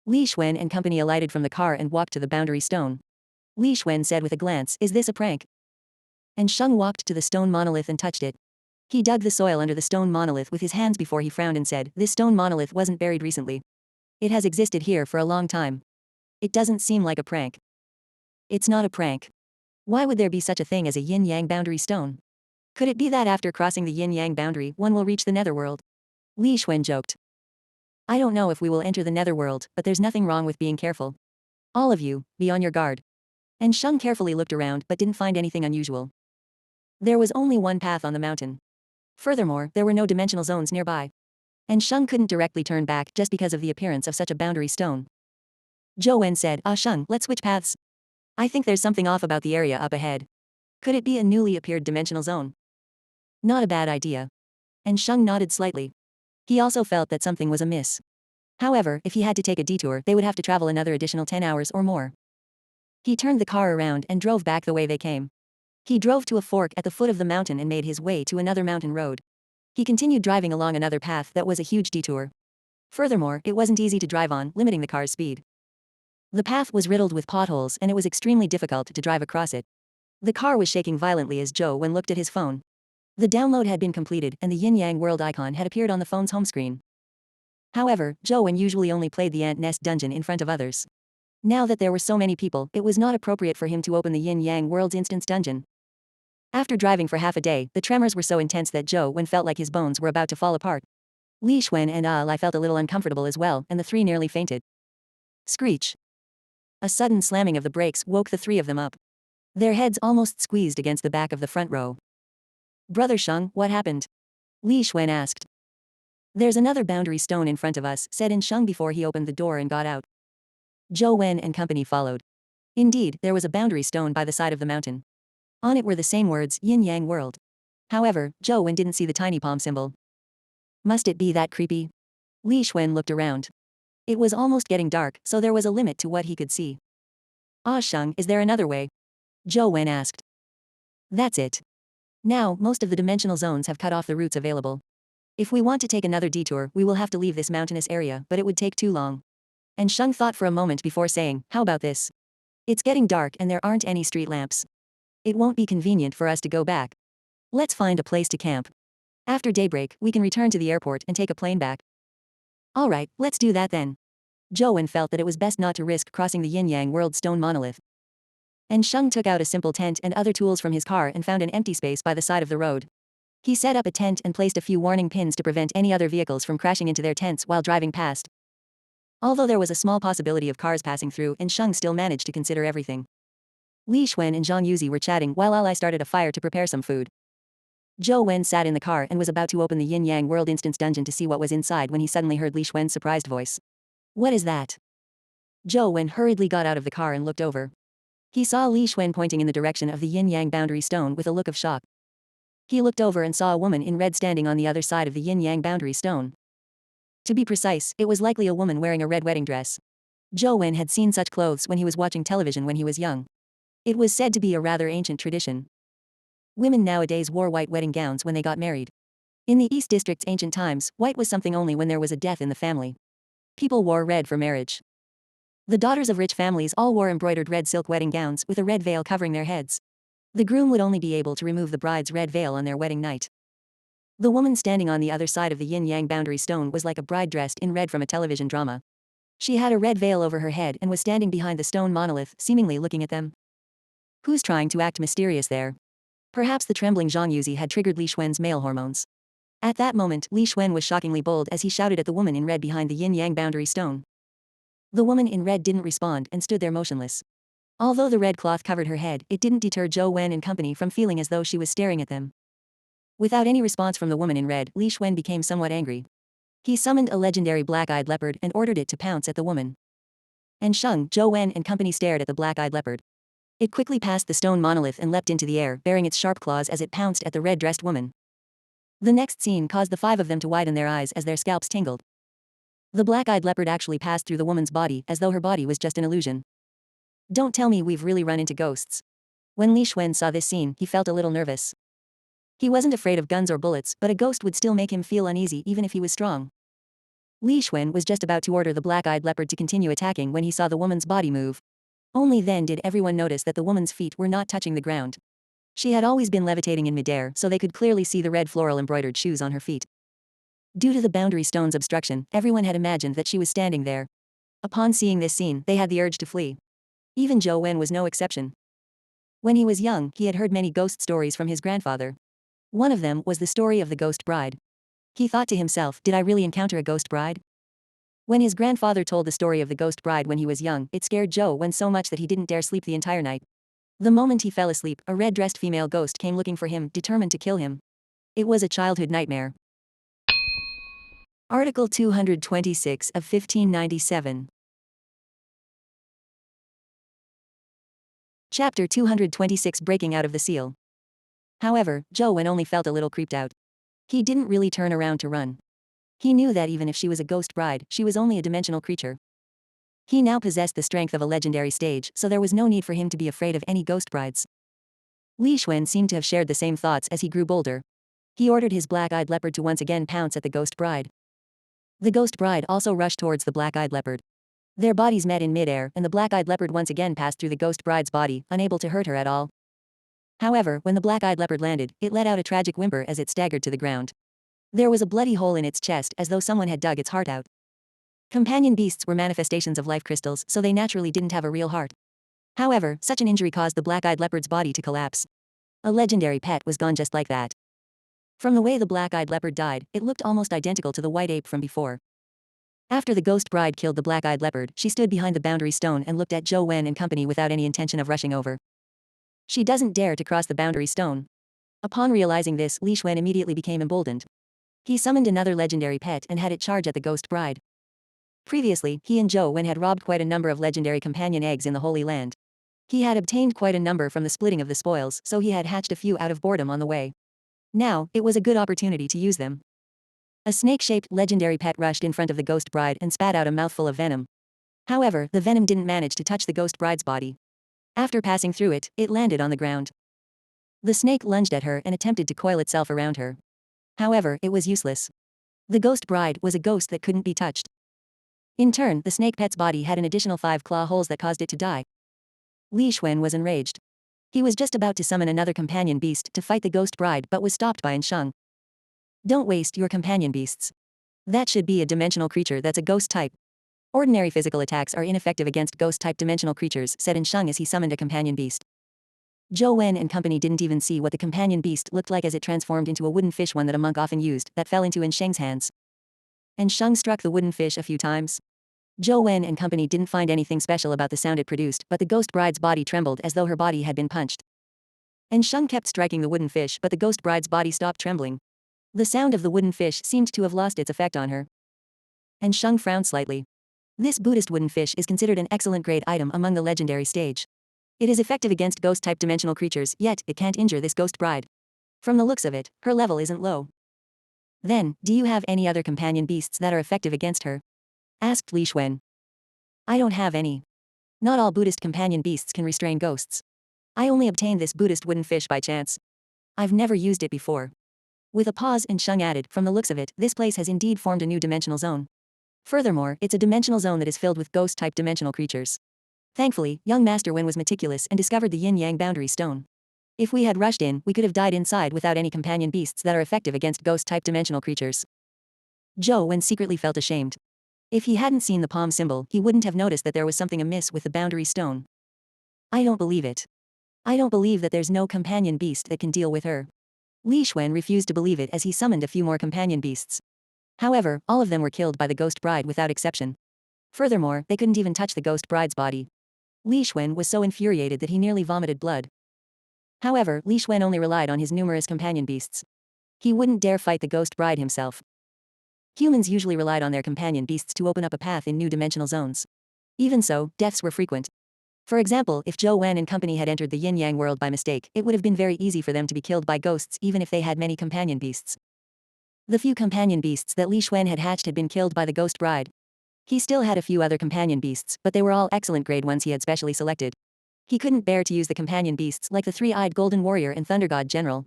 Li Xuan and company alighted from the car and walked to the boundary stone. Li Xuan said with a glance, is this a prank? And Sheng walked to the stone monolith and touched it. He dug the soil under the stone monolith with his hands before he frowned and said, this stone monolith wasn't buried recently. It has existed here for a long time. It doesn't seem like a prank. It's not a prank. Why would there be such a thing as a yin-yang boundary stone? Could it be that after crossing the yin-yang boundary, one will reach the netherworld? Li Xuan joked. I don't know if we will enter the netherworld, but there's nothing wrong with being careful. All of you, be on your guard. And Sheng carefully looked around but didn't find anything unusual. There was only one path on the mountain. Furthermore, there were no dimensional zones nearby. And Sheng couldn't directly turn back just because of the appearance of such a boundary stone. Zhou Wen said, Sheng, let's switch paths. I think there's something off about the area up ahead. Could it be a newly appeared dimensional zone? Not a bad idea. And Sheng nodded slightly. He also felt that something was amiss. However, if he had to take a detour, they would have to travel another additional 10 hours or more. He turned the car around and drove back the way they came. He drove to a fork at the foot of the mountain and made his way to another mountain road. He continued driving along another path that was a huge detour. Furthermore, it wasn't easy to drive on, limiting the car's speed. The path was riddled with potholes and it was extremely difficult to drive across it. The car was shaking violently as Zhou Wen looked at his phone. The download had been completed and the yin-yang world icon had appeared on the phone's home screen. However, Zhou Wen usually only played the ant nest dungeon in front of others. Now that there were so many people, it was not appropriate for him to open the yin-yang world's instance dungeon. After driving for half a day, the tremors were so intense that Zhou Wen felt like his bones were about to fall apart. Li Xuan and Li felt a little uncomfortable as well, and the three nearly fainted. Screech. A sudden slamming of the brakes woke the three of them up. Their heads almost squeezed against the back of the front row. Brother Sheng, what happened? Li Xuan asked. There's another boundary stone in front of us, said in Sheng before he opened the door and got out. Zhou Wen and company followed. Indeed, there was a boundary stone by the side of the mountain. On it were the same words, yin-yang world. However, Zhou Wen didn't see the tiny palm symbol. Must it be that creepy? Li Xuan looked around. It was almost getting dark, so there was a limit to what he could see. Sheng, is there another way? Zhou Wen asked. That's it. Now, most of the dimensional zones have cut off the routes available. If we want to take another detour, we will have to leave this mountainous area, but it would take too long. And Sheng thought for a moment before saying, how about this? It's getting dark and there aren't any street lamps. It won't be convenient for us to go back. Let's find a place to camp. After daybreak, we can return to the airport and take a plane back. Alright, let's do that then. Zhou Wen felt that it was best not to risk crossing the yin-yang world stone monolith. And Sheng took out a simple tent and other tools from his car and found an empty space by the side of the road. He set up a tent and placed a few warning pins to prevent any other vehicles from crashing into their tents while driving past. Although there was a small possibility of cars passing through, and Sheng still managed to consider everything. Li Xuan and Zhang Yuzi were chatting while Ali started a fire to prepare some food. Zhou Wen sat in the car and was about to open the yin-yang world instance dungeon to see what was inside when he suddenly heard Li Xuan's surprised voice. What is that? Zhou Wen hurriedly got out of the car and looked over. He saw Li Xuan pointing in the direction of the yin-yang boundary stone with a look of shock. He looked over and saw a woman in red standing on the other side of the yin-yang boundary stone. To be precise, it was likely a woman wearing a red wedding dress. Zhou Wen had seen such clothes when he was watching television when he was young. It was said to be a rather ancient tradition. Women nowadays wore white wedding gowns when they got married. In the East District's ancient times, white was something only when there was a death in the family. People wore red for marriage. The daughters of rich families all wore embroidered red silk wedding gowns with a red veil covering their heads. The groom would only be able to remove the bride's red veil on their wedding night. The woman standing on the other side of the yin-yang boundary stone was like a bride dressed in red from a television drama. She had a red veil over her head and was standing behind the stone monolith, seemingly looking at them. Who's trying to act mysterious there? Perhaps the trembling Zhang Yuzi had triggered Li Xuan's male hormones. At that moment, Li Xuan was shockingly bold as he shouted at the woman in red behind the yin-yang boundary stone. The woman in red didn't respond and stood there motionless. Although the red cloth covered her head, it didn't deter Zhou Wen and company from feeling as though she was staring at them. Without any response from the woman in red, Li Xuan became somewhat angry. He summoned a legendary black-eyed leopard and ordered it to pounce at the woman. And Sheng, Zhou Wen and company stared at the black-eyed leopard. It quickly passed the stone monolith and leapt into the air, bearing its sharp claws as it pounced at the red-dressed woman. The next scene caused the five of them to widen their eyes as their scalps tingled. The black-eyed leopard actually passed through the woman's body as though her body was just an illusion. Don't tell me we've really run into ghosts. When Li Xuan saw this scene, he felt a little nervous. He wasn't afraid of guns or bullets, but a ghost would still make him feel uneasy even if he was strong. Li Xuan was just about to order the black-eyed leopard to continue attacking when he saw the woman's body move. Only then did everyone notice that the woman's feet were not touching the ground. She had always been levitating in midair, so they could clearly see the red floral embroidered shoes on her feet. Due to the boundary stone's obstruction, everyone had imagined that she was standing there. Upon seeing this scene, they had the urge to flee. Even Zhou Wen was no exception. When he was young, he had heard many ghost stories from his grandfather. One of them was the story of the ghost bride. He thought to himself, did I really encounter a ghost bride? When his grandfather told the story of the ghost bride when he was young, it scared Joe Wen so much that he didn't dare sleep the entire night. The moment he fell asleep, a red-dressed female ghost came looking for him, determined to kill him. It was a childhood nightmare. Article 226 of 1597. Chapter 226 Breaking out of the seal. However, Joe Wen only felt a little creeped out. He didn't really turn around to run. He knew that even if she was a ghost bride, she was only a dimensional creature. He now possessed the strength of a legendary stage, so there was no need for him to be afraid of any ghost brides. Li Xuan seemed to have shared the same thoughts as he grew bolder. He ordered his black-eyed leopard to once again pounce at the ghost bride. The ghost bride also rushed towards the black-eyed leopard. Their bodies met in midair, and the black-eyed leopard once again passed through the ghost bride's body, unable to hurt her at all. However, when the black-eyed leopard landed, it let out a tragic whimper as it staggered to the ground. There was a bloody hole in its chest as though someone had dug its heart out. Companion beasts were manifestations of life crystals, so they naturally didn't have a real heart. However, such an injury caused the black-eyed leopard's body to collapse. A legendary pet was gone just like that. From the way the black-eyed leopard died, it looked almost identical to the white ape from before. After the ghost bride killed the black-eyed leopard, she stood behind the boundary stone and looked at Joe Wen and company without any intention of rushing over. She doesn't dare to cross the boundary stone. Upon realizing this, Li Xuan immediately became emboldened. He summoned another legendary pet and had it charge at the ghost bride. Previously, he and Joe Wen had robbed quite a number of legendary companion eggs in the Holy Land. He had obtained quite a number from the splitting of the spoils, so he had hatched a few out of boredom on the way. Now, it was a good opportunity to use them. A snake-shaped legendary pet rushed in front of the ghost bride and spat out a mouthful of venom. However, the venom didn't manage to touch the ghost bride's body. After passing through it, it landed on the ground. The snake lunged at her and attempted to coil itself around her. However, it was useless. The ghost bride was a ghost that couldn't be touched. In turn, the snake pet's body had an additional 5 claw holes that caused it to die. Li Xuan was enraged. He was just about to summon another companion beast to fight the ghost bride but was stopped by Sheng. Don't waste your companion beasts. That should be a dimensional creature that's a ghost type. Ordinary physical attacks are ineffective against ghost-type dimensional creatures, said Sheng as he summoned a companion beast. Joe Wen and company didn't even see what the companion beast looked like as it transformed into a wooden fish, one that a monk often used, that fell into Sheng's hands. Sheng struck the wooden fish a few times. Joe Wen and company didn't find anything special about the sound it produced, but the ghost bride's body trembled as though her body had been punched. Sheng kept striking the wooden fish, but the ghost bride's body stopped trembling. The sound of the wooden fish seemed to have lost its effect on her. Sheng frowned slightly. This Buddhist wooden fish is considered an excellent grade item among the legendary stage. It is effective against ghost-type dimensional creatures, yet it can't injure this ghost bride. From the looks of it, her level isn't low. Then, do you have any other companion beasts that are effective against her? Asked Li Xuan. I don't have any. Not all Buddhist companion beasts can restrain ghosts. I only obtained this Buddhist wooden fish by chance. I've never used it before. With a pause, Sheng added, from the looks of it, this place has indeed formed a new dimensional zone. Furthermore, it's a dimensional zone that is filled with ghost-type dimensional creatures. Thankfully, young Master Wen was meticulous and discovered the yin-yang boundary stone. If we had rushed in, we could have died inside without any companion beasts that are effective against ghost-type dimensional creatures. Joe Wen secretly felt ashamed. If he hadn't seen the palm symbol, he wouldn't have noticed that there was something amiss with the boundary stone. I don't believe it. I don't believe that there's no companion beast that can deal with her. Li Xuan refused to believe it as he summoned a few more companion beasts. However, all of them were killed by the ghost bride without exception. Furthermore, they couldn't even touch the ghost bride's body. Li Xuan was so infuriated that he nearly vomited blood. However, Li Xuan only relied on his numerous companion beasts. He wouldn't dare fight the ghost bride himself. Humans usually relied on their companion beasts to open up a path in new dimensional zones. Even so, deaths were frequent. For example, if Joe Wen and company had entered the yin-yang world by mistake, it would have been very easy for them to be killed by ghosts even if they had many companion beasts. The few companion beasts that Li Xuan had hatched had been killed by the ghost bride. He still had a few other companion beasts, but they were all excellent grade ones he had specially selected. He couldn't bear to use the companion beasts like the three-eyed golden warrior and thunder god general.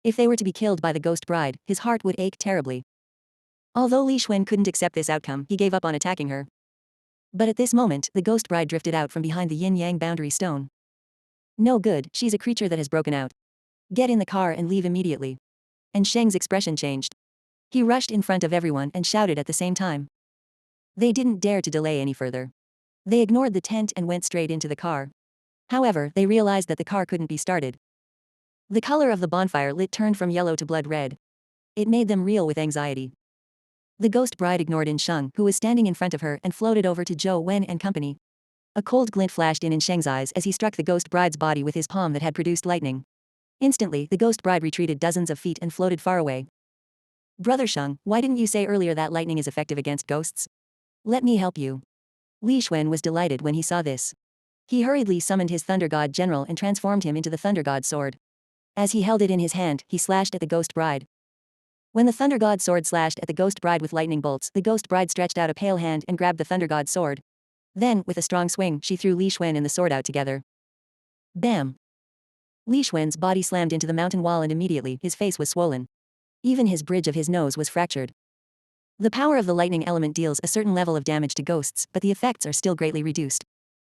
If they were to be killed by the ghost bride, his heart would ache terribly. Although Li Xuan couldn't accept this outcome, he gave up on attacking her. But at this moment, the ghost bride drifted out from behind the yin-yang boundary stone. No good, she's a creature that has broken out. Get in the car and leave immediately. Sheng's expression changed. He rushed in front of everyone and shouted at the same time. They didn't dare to delay any further. They ignored the tent and went straight into the car. However, they realized that the car couldn't be started. The color of the bonfire lit turned from yellow to blood red. It made them reel with anxiety. The ghost bride ignored In Sheng, who was standing in front of her, and floated over to Zhou Wen and company. A cold glint flashed in Sheng's eyes as he struck the ghost bride's body with his palm that had produced lightning. Instantly, the ghost bride retreated dozens of feet and floated far away. Brother Sheng, why didn't you say earlier that lightning is effective against ghosts? Let me help you. Li Xuan was delighted when he saw this. He hurriedly summoned his Thunder God General and transformed him into the Thunder God Sword. As he held it in his hand, he slashed at the ghost bride. When the Thunder God Sword slashed at the ghost bride with lightning bolts, the ghost bride stretched out a pale hand and grabbed the Thunder God Sword. Then, with a strong swing, she threw Li Xuan and the sword out together. Bam! Li Xuan's body slammed into the mountain wall and immediately, his face was swollen. Even his bridge of his nose was fractured. The power of the lightning element deals a certain level of damage to ghosts, but the effects are still greatly reduced.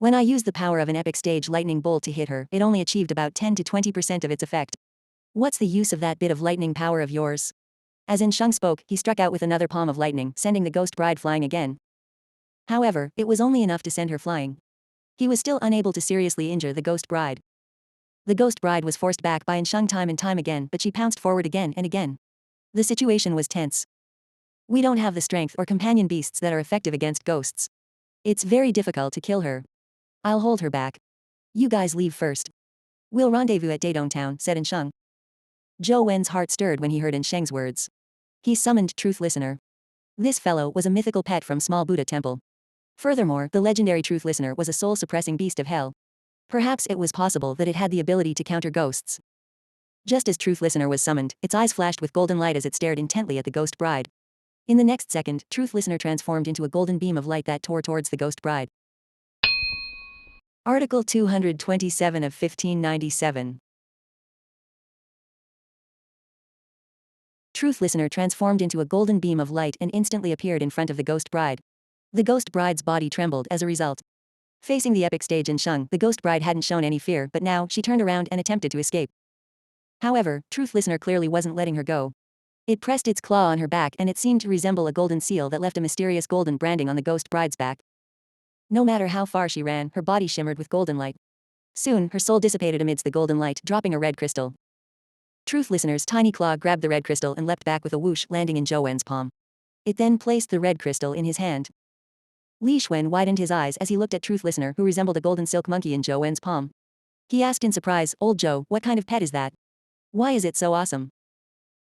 When I used the power of an epic stage lightning bolt to hit her, it only achieved about 10 to 20% of its effect. What's the use of that bit of lightning power of yours? As In Sheng spoke, he struck out with another palm of lightning, sending the ghost bride flying again. However, it was only enough to send her flying. He was still unable to seriously injure the ghost bride. The ghost bride was forced back by In Sheng time and time again, but she pounced forward again and again. The situation was tense. We don't have the strength or companion beasts that are effective against ghosts. It's very difficult to kill her. I'll hold her back. You guys leave first. We'll rendezvous at Dadong Town, said In Sheng. Zhou Wen's heart stirred when he heard In Sheng's words. He summoned Truth Listener. This fellow was a mythical pet from Small Buddha Temple. Furthermore, the legendary Truth Listener was a soul-suppressing beast of hell. Perhaps it was possible that it had the ability to counter ghosts. Just as Truth Listener was summoned, its eyes flashed with golden light as it stared intently at the ghost bride. In the next second, Truth Listener transformed into a golden beam of light that tore towards the ghost bride. Article 227 of 1597. Truth Listener transformed into a golden beam of light and instantly appeared in front of the ghost bride. The ghost bride's body trembled as a result. Facing the epic stage In Sheng, the ghost bride hadn't shown any fear, but now she turned around and attempted to escape. However, Truth Listener clearly wasn't letting her go. It pressed its claw on her back and it seemed to resemble a golden seal that left a mysterious golden branding on the ghost bride's back. No matter how far she ran, her body shimmered with golden light. Soon, her soul dissipated amidst the golden light, dropping a red crystal. Truth Listener's tiny claw grabbed the red crystal and leapt back with a whoosh, landing in Zhou Wen's palm. It then placed the red crystal in his hand. Li Xuan widened his eyes as he looked at Truth Listener, who resembled a golden silk monkey in Zhou Wen's palm. He asked in surprise, "Old Zhou, what kind of pet is that? Why is it so awesome?"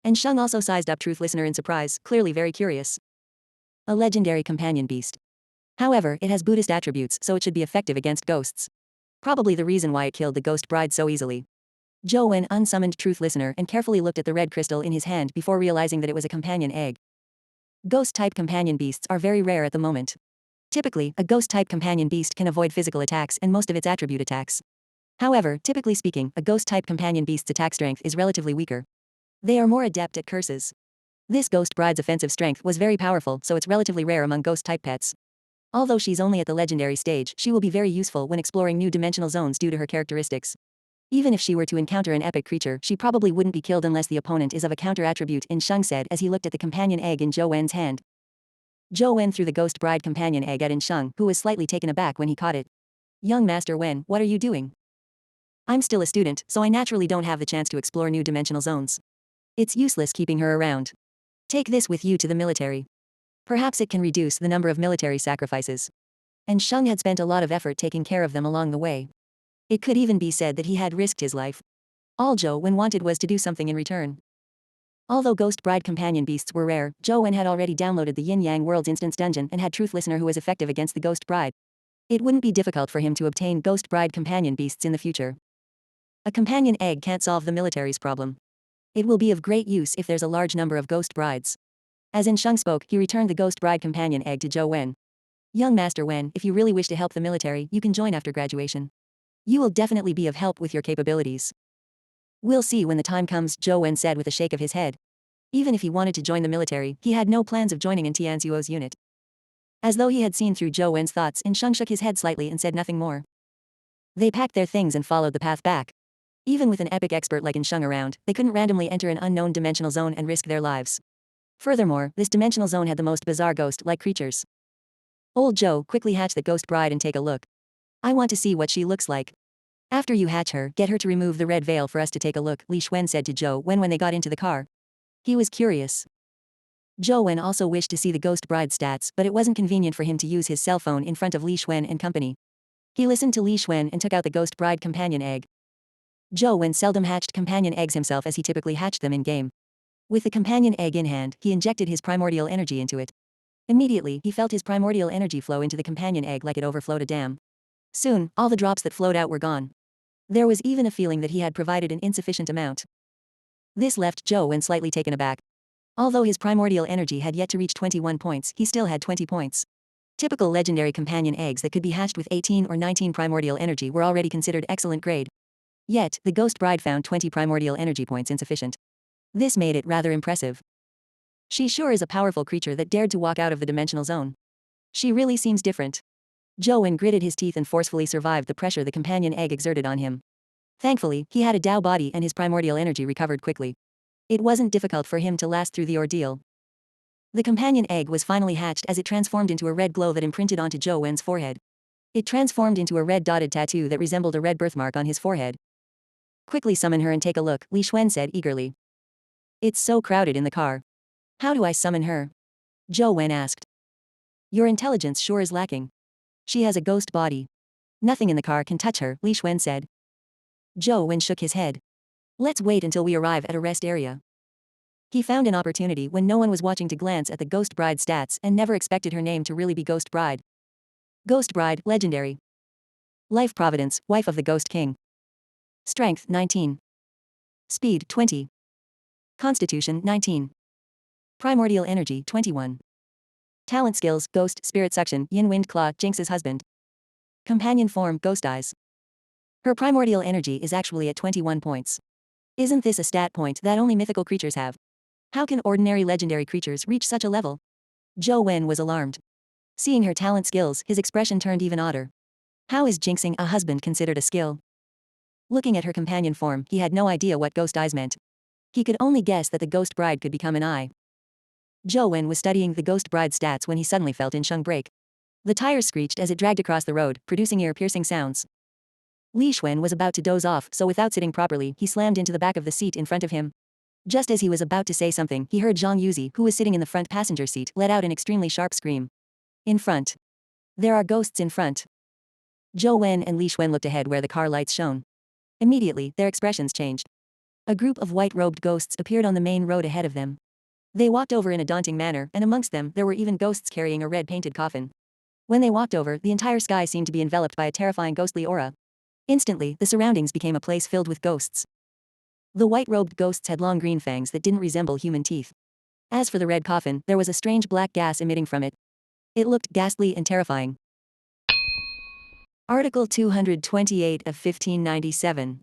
And Sheng also sized up Truth Listener in surprise, clearly very curious. A legendary companion beast. However, it has Buddhist attributes, so it should be effective against ghosts. Probably the reason why it killed the ghost bride so easily. Zhou Wen unsummoned Truth Listener and carefully looked at the red crystal in his hand before realizing that it was a companion egg. Ghost-type companion beasts are very rare at the moment. Typically, a ghost-type companion beast can avoid physical attacks and most of its attribute attacks. However, typically speaking, a ghost-type companion beast's attack strength is relatively weaker. They are more adept at curses. This ghost bride's offensive strength was very powerful, so it's relatively rare among ghost-type pets. Although she's only at the legendary stage, she will be very useful when exploring new dimensional zones due to her characteristics. Even if she were to encounter an epic creature, she probably wouldn't be killed unless the opponent is of a counter-attribute, In Sheng said as he looked at the companion egg in Zhou Wen's hand. Zhou Wen threw the ghost bride companion egg at In Sheng, who was slightly taken aback when he caught it. "Young Master Wen, what are you doing?" "I'm still a student, so I naturally don't have the chance to explore new dimensional zones. It's useless keeping her around. Take this with you to the military. Perhaps it can reduce the number of military sacrifices." And Sheng had spent a lot of effort taking care of them along the way. It could even be said that he had risked his life. All Zhou Wen wanted was to do something in return. Although ghost bride companion beasts were rare, Zhou Wen had already downloaded the Yin Yang World's instance dungeon and had Truth Listener who was effective against the ghost bride. It wouldn't be difficult for him to obtain ghost bride companion beasts in the future. A companion egg can't solve the military's problem. It will be of great use if there's a large number of ghost brides. As In Sheng spoke, he returned the ghost bride companion egg to Zhou Wen. "Young Master Wen, if you really wish to help the military, you can join after graduation. You will definitely be of help with your capabilities." "We'll see when the time comes," Zhou Wen said with a shake of his head. Even if he wanted to join the military, he had no plans of joining in Tianzuo's unit. As though he had seen through Zhou Wen's thoughts, In Sheng shook his head slightly and said nothing more. They packed their things and followed the path back. Even with an epic expert like In Sheng around, they couldn't randomly enter an unknown dimensional zone and risk their lives. Furthermore, this dimensional zone had the most bizarre ghost-like creatures. "Old Zhou, quickly hatch the ghost bride and take a look. I want to see what she looks like. After you hatch her, get her to remove the red veil for us to take a look," Li Xuan said to Zhou when they got into the car. He was curious. Zhou Wen also wished to see the ghost bride stats, but it wasn't convenient for him to use his cell phone in front of Li Xuan and company. He listened to Li Xuan and took out the ghost bride companion egg. Zhou Wen seldom hatched companion eggs himself as he typically hatched them in-game. With the companion egg in hand, he injected his primordial energy into it. Immediately, he felt his primordial energy flow into the companion egg like it overflowed a dam. Soon, all the drops that flowed out were gone. There was even a feeling that he had provided an insufficient amount. This left Zhou Wen slightly taken aback. Although his primordial energy had yet to reach 21 points, he still had 20 points. Typical legendary companion eggs that could be hatched with 18 or 19 primordial energy were already considered excellent grade. Yet, the ghost bride found 20 primordial energy points insufficient. This made it rather impressive. She sure is a powerful creature that dared to walk out of the dimensional zone. She really seems different. Zhou Wen gritted his teeth and forcefully survived the pressure the companion egg exerted on him. Thankfully, he had a Dao body and his primordial energy recovered quickly. It wasn't difficult for him to last through the ordeal. The companion egg was finally hatched as it transformed into a red glow that imprinted onto Zhou Wen's forehead. It transformed into a red dotted tattoo that resembled a red birthmark on his forehead. Quickly summon her and take a look, Li Xuan said eagerly. It's so crowded in the car. How do I summon her? Zhou Wen asked. Your intelligence sure is lacking. She has a ghost body. Nothing in the car can touch her, Li Xuan said. Zhou Wen shook his head. Let's wait until we arrive at a rest area. He found an opportunity when no one was watching to glance at the Ghost Bride stats and never expected her name to really be Ghost Bride. Ghost Bride, legendary. Life Providence, wife of the Ghost King. Strength, 19. Speed, 20. Constitution, 19. Primordial energy, 21. Talent skills, Ghost, Spirit Suction, Yin Wind Claw, Jinx's husband. Companion form, Ghost Eyes. Her primordial energy is actually at 21 points. Isn't this a stat point that only mythical creatures have? How can ordinary legendary creatures reach such a level? Zhou Wen was alarmed. Seeing her talent skills, his expression turned even odder. How is jinxing a husband considered a skill? Looking at her companion form, he had no idea what ghost eyes meant. He could only guess that the ghost bride could become an eye. Zhou Wen was studying the ghost bride stats when he suddenly felt Sheng brake. The tires screeched as it dragged across the road, producing ear-piercing sounds. Li Xuan was about to doze off, so without sitting properly, he slammed into the back of the seat in front of him. Just as he was about to say something, he heard Zhang Yuzi, who was sitting in the front passenger seat, let out an extremely sharp scream. In front. There are ghosts in front. Zhou Wen and Li Xuan looked ahead where the car lights shone. Immediately, their expressions changed. A group of white-robed ghosts appeared on the main road ahead of them. They walked over in a daunting manner, and amongst them, there were even ghosts carrying a red-painted coffin. When they walked over, the entire sky seemed to be enveloped by a terrifying ghostly aura. Instantly, the surroundings became a place filled with ghosts. The white-robed ghosts had long green fangs that didn't resemble human teeth. As for the red coffin, there was a strange black gas emitting from it. It looked ghastly and terrifying. Article 228 of 1597.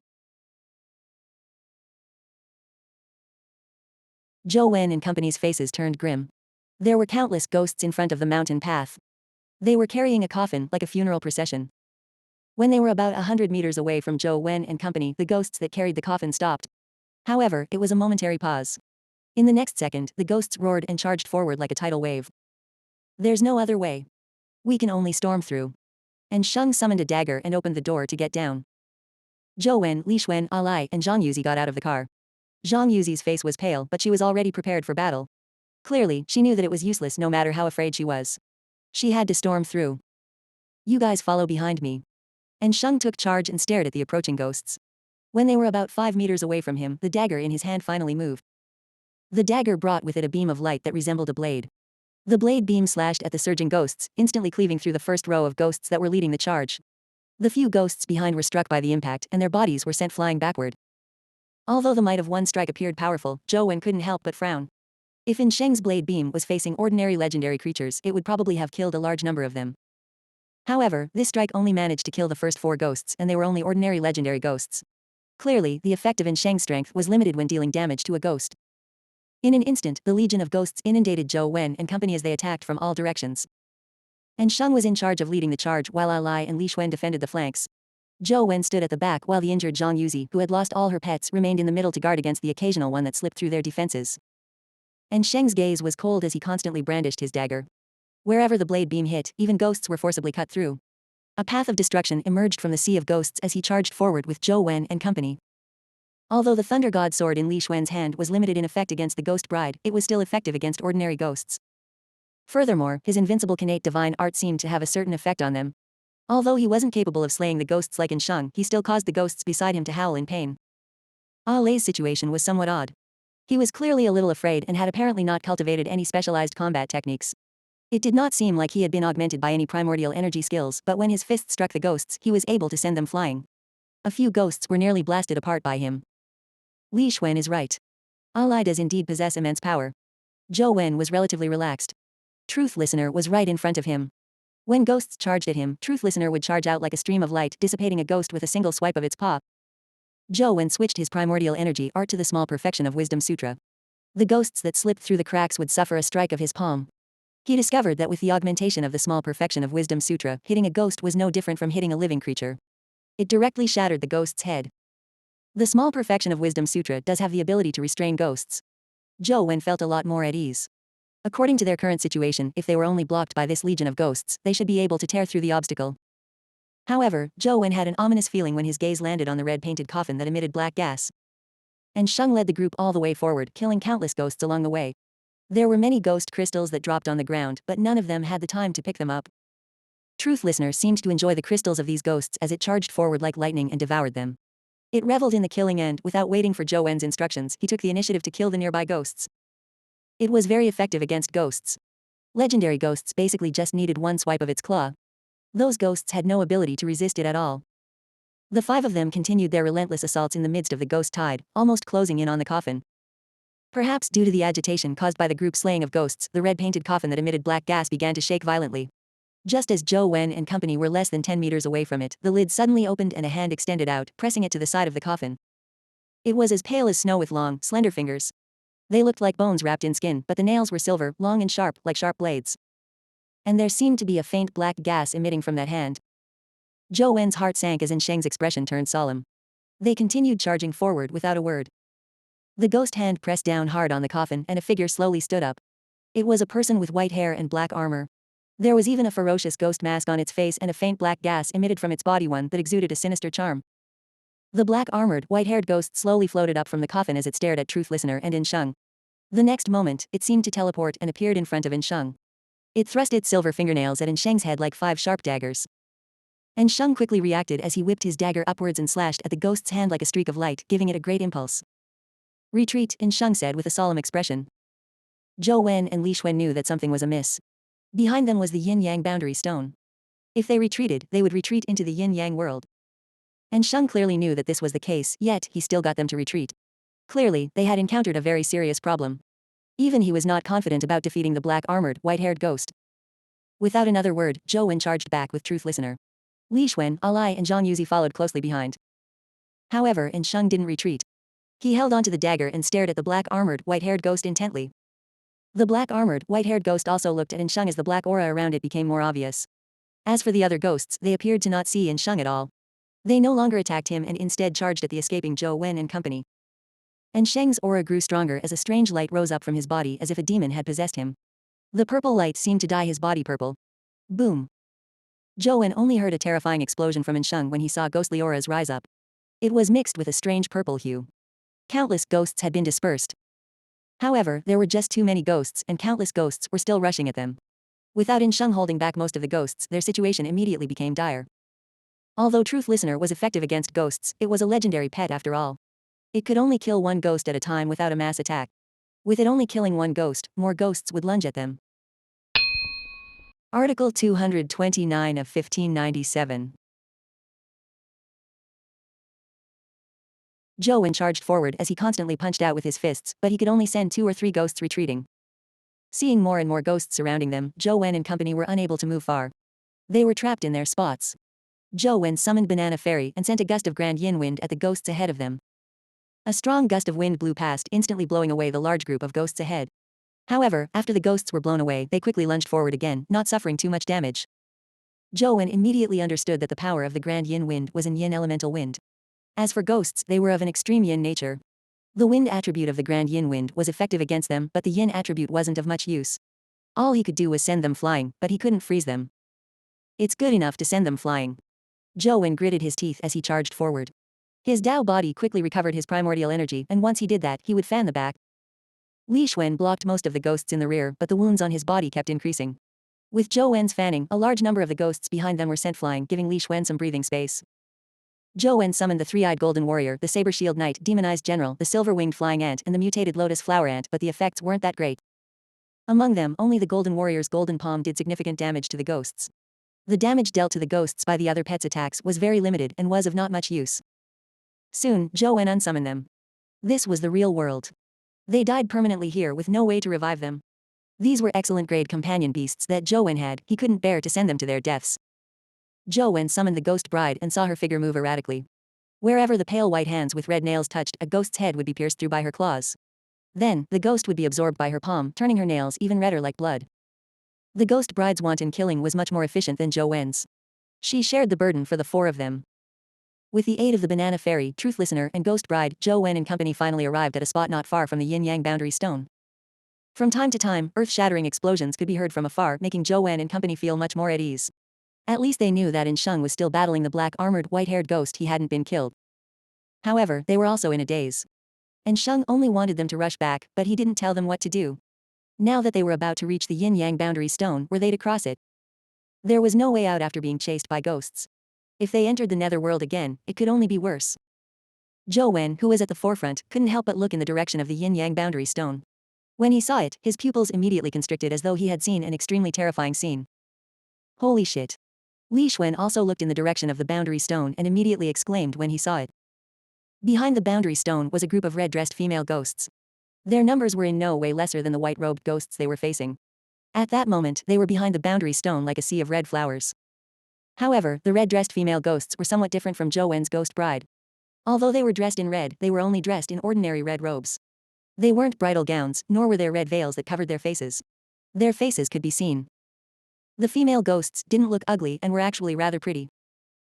Zhou Wen and company's faces turned grim. There were countless ghosts in front of the mountain path. They were carrying a coffin like a funeral procession. When they were about 100 meters away from Zhou Wen and company, the ghosts that carried the coffin stopped. However, it was a momentary pause. In the next second, the ghosts roared and charged forward like a tidal wave. There's no other way. We can only storm through. And Sheng summoned a dagger and opened the door to get down. Zhou Wen, Li Xuan, Alai, and Zhang Yuzi got out of the car. Zhang Yuzi's face was pale, but she was already prepared for battle. Clearly, she knew that it was useless no matter how afraid she was. She had to storm through. You guys follow behind me. And Sheng took charge and stared at the approaching ghosts. When they were about 5 meters away from him, the dagger in his hand finally moved. The dagger brought with it a beam of light that resembled a blade. The blade beam slashed at the surging ghosts, instantly cleaving through the first row of ghosts that were leading the charge. The few ghosts behind were struck by the impact, and their bodies were sent flying backward. Although the might of one strike appeared powerful, Zhou Wen couldn't help but frown. If Sheng's blade beam was facing ordinary legendary creatures, it would probably have killed a large number of them. However, this strike only managed to kill the first 4 ghosts, and they were only ordinary legendary ghosts. Clearly, the effect of Sheng's strength was limited when dealing damage to a ghost. In an instant, the legion of ghosts inundated Zhou Wen and company as they attacked from all directions. And Sheng was in charge of leading the charge while Alai and Li Xuan defended the flanks. Zhou Wen stood at the back while the injured Zhang Yuzi, who had lost all her pets, remained in the middle to guard against the occasional one that slipped through their defenses. And Sheng's gaze was cold as he constantly brandished his dagger. Wherever the blade beam hit, even ghosts were forcibly cut through. A path of destruction emerged from the sea of ghosts as he charged forward with Zhou Wen and company. Although the Thunder God sword in Li Xuan's hand was limited in effect against the Ghost Bride, it was still effective against ordinary ghosts. Furthermore, his invincible Kanate divine art seemed to have a certain effect on them. Although he wasn't capable of slaying the ghosts like in Sheng, he still caused the ghosts beside him to howl in pain. Lei's situation was somewhat odd. He was clearly a little afraid and had apparently not cultivated any specialized combat techniques. It did not seem like he had been augmented by any primordial energy skills, but when his fists struck the ghosts, he was able to send them flying. A few ghosts were nearly blasted apart by him. Li Xuan is right. Lai does indeed possess immense power. Zhou Wen was relatively relaxed. Truth Listener was right in front of him. When ghosts charged at him, Truth Listener would charge out like a stream of light, dissipating a ghost with a single swipe of its paw. Zhou Wen switched his primordial energy art to the small perfection of Wisdom Sutra. The ghosts that slipped through the cracks would suffer a strike of his palm. He discovered that with the augmentation of the small perfection of Wisdom Sutra, hitting a ghost was no different from hitting a living creature. It directly shattered the ghost's head. The small perfection of Wisdom Sutra does have the ability to restrain ghosts. Zhou Wen felt a lot more at ease. According to their current situation, if they were only blocked by this legion of ghosts, they should be able to tear through the obstacle. However, Zhou Wen had an ominous feeling when his gaze landed on the red-painted coffin that emitted black gas. And Sheng led the group all the way forward, killing countless ghosts along the way. There were many ghost crystals that dropped on the ground, but none of them had the time to pick them up. Truth Listener seemed to enjoy the crystals of these ghosts as it charged forward like lightning and devoured them. It reveled in the killing and, without waiting for Zhou Wen's instructions, he took the initiative to kill the nearby ghosts. It was very effective against ghosts. Legendary ghosts basically just needed one swipe of its claw. Those ghosts had no ability to resist it at all. The 5 of them continued their relentless assaults in the midst of the ghost tide, almost closing in on the coffin. Perhaps due to the agitation caused by the group slaying of ghosts, the red-painted coffin that emitted black gas began to shake violently. Just as Zhou Wen and company were less than 10 meters away from it, the lid suddenly opened and a hand extended out, pressing it to the side of the coffin. It was as pale as snow with long, slender fingers. They looked like bones wrapped in skin, but the nails were silver, long and sharp, like sharp blades. And there seemed to be a faint black gas emitting from that hand. Zhou Wen's heart sank as In Sheng's expression turned solemn. They continued charging forward without a word. The ghost hand pressed down hard on the coffin and a figure slowly stood up. It was a person with white hair and black armor. There was even a ferocious ghost mask on its face and a faint black gas emitted from its body, one that exuded a sinister charm. The black-armored, white-haired ghost slowly floated up from the coffin as it stared at Truth Listener and In Sheng. The next moment, it seemed to teleport and appeared in front of In Sheng. It thrust its silver fingernails at In Sheng's head like 5 sharp daggers. In Sheng quickly reacted as he whipped his dagger upwards and slashed at the ghost's hand like a streak of light, giving it a great impulse. "Retreat," In Sheng said with a solemn expression. Zhou Wen and Li Xuan knew that something was amiss. Behind them was the yin-yang boundary stone. If they retreated, they would retreat into the yin-yang world. And Sheng clearly knew that this was the case, yet he still got them to retreat. Clearly, they had encountered a very serious problem. Even he was not confident about defeating the black-armored, white-haired ghost. Without another word, Zhou Wen charged back with Truth Listener. Li Xuan, Alai and Zhang Yuzi followed closely behind. However, In Sheng didn't retreat. He held onto the dagger and stared at the black-armored, white-haired ghost intently. The black-armored, white-haired ghost also looked at In Sheng as the black aura around it became more obvious. As for the other ghosts, they appeared to not see In Sheng at all. They no longer attacked him and instead charged at the escaping Zhou Wen and company. And Sheng's aura grew stronger as a strange light rose up from his body as if a demon had possessed him. The purple light seemed to dye his body purple. Boom. Zhou Wen only heard a terrifying explosion from In Sheng when he saw ghostly auras rise up. It was mixed with a strange purple hue. Countless ghosts had been dispersed. However, there were just too many ghosts, and countless ghosts were still rushing at them. Without In Sheng holding back most of the ghosts, their situation immediately became dire. Although Truth Listener was effective against ghosts, it was a legendary pet after all. It could only kill one ghost at a time without a mass attack. With it only killing one ghost, more ghosts would lunge at them. Article 229 of 1597. Zhou Wen charged forward as he constantly punched out with his fists, but he could only send 2 or 3 ghosts retreating. Seeing more and more ghosts surrounding them, Zhou Wen and company were unable to move far. They were trapped in their spots. Zhou Wen summoned Banana Fairy and sent a gust of Grand Yin wind at the ghosts ahead of them. A strong gust of wind blew past, instantly blowing away the large group of ghosts ahead. However, after the ghosts were blown away, they quickly lunged forward again, not suffering too much damage. Zhou Wen immediately understood that the power of the Grand Yin wind was in Yin elemental wind. As for ghosts, they were of an extreme Yin nature. The wind attribute of the Grand Yin wind was effective against them, but the Yin attribute wasn't of much use. All he could do was send them flying, but he couldn't freeze them. It's good enough to send them flying. Zhou Wen gritted his teeth as he charged forward. His Dao body quickly recovered his primordial energy, and once he did that, he would fan the back. Li Xuan blocked most of the ghosts in the rear, but the wounds on his body kept increasing. With Zhou Wen's fanning, a large number of the ghosts behind them were sent flying, giving Li Xuan some breathing space. Zhou Wen summoned the three-eyed golden warrior, the saber-shield knight, demonized general, the silver-winged flying ant, and the mutated lotus flower ant, but the effects weren't that great. Among them, only the golden warrior's golden palm did significant damage to the ghosts. The damage dealt to the ghosts by the other pets' attacks was very limited and was of not much use. Soon, Zhou Wen unsummoned them. This was the real world. They died permanently here with no way to revive them. These were excellent grade companion beasts that Zhou Wen had, he couldn't bear to send them to their deaths. Zhou Wen summoned the ghost bride and saw her figure move erratically. Wherever the pale white hands with red nails touched, a ghost's head would be pierced through by her claws. Then, the ghost would be absorbed by her palm, turning her nails even redder like blood. The ghost bride's wanton killing was much more efficient than Zhou Wen's. She shared the burden for the four of them. With the aid of the banana fairy, truth listener, and ghost bride, Zhou Wen and company finally arrived at a spot not far from the yin-yang boundary stone. From time to time, earth-shattering explosions could be heard from afar, making Zhou Wen and company feel much more at ease. At least they knew that In Sheng was still battling the black armored, white-haired ghost he hadn't been killed. However, they were also in a daze. In Sheng only wanted them to rush back, but he didn't tell them what to do. Now that they were about to reach the yin-yang boundary stone, were they to cross it? There was no way out after being chased by ghosts. If they entered the netherworld again, it could only be worse. Zhou Wen, who was at the forefront, couldn't help but look in the direction of the yin-yang boundary stone. When he saw it, his pupils immediately constricted as though he had seen an extremely terrifying scene. Holy shit. Li Xuan also looked in the direction of the boundary stone and immediately exclaimed when he saw it. Behind the boundary stone was a group of red-dressed female ghosts. Their numbers were in no way lesser than the white-robed ghosts they were facing. At that moment, they were behind the boundary stone like a sea of red flowers. However, the red-dressed female ghosts were somewhat different from Zhou Wen's ghost bride. Although they were dressed in red, they were only dressed in ordinary red robes. They weren't bridal gowns, nor were there red veils that covered their faces. Their faces could be seen. The female ghosts didn't look ugly and were actually rather pretty.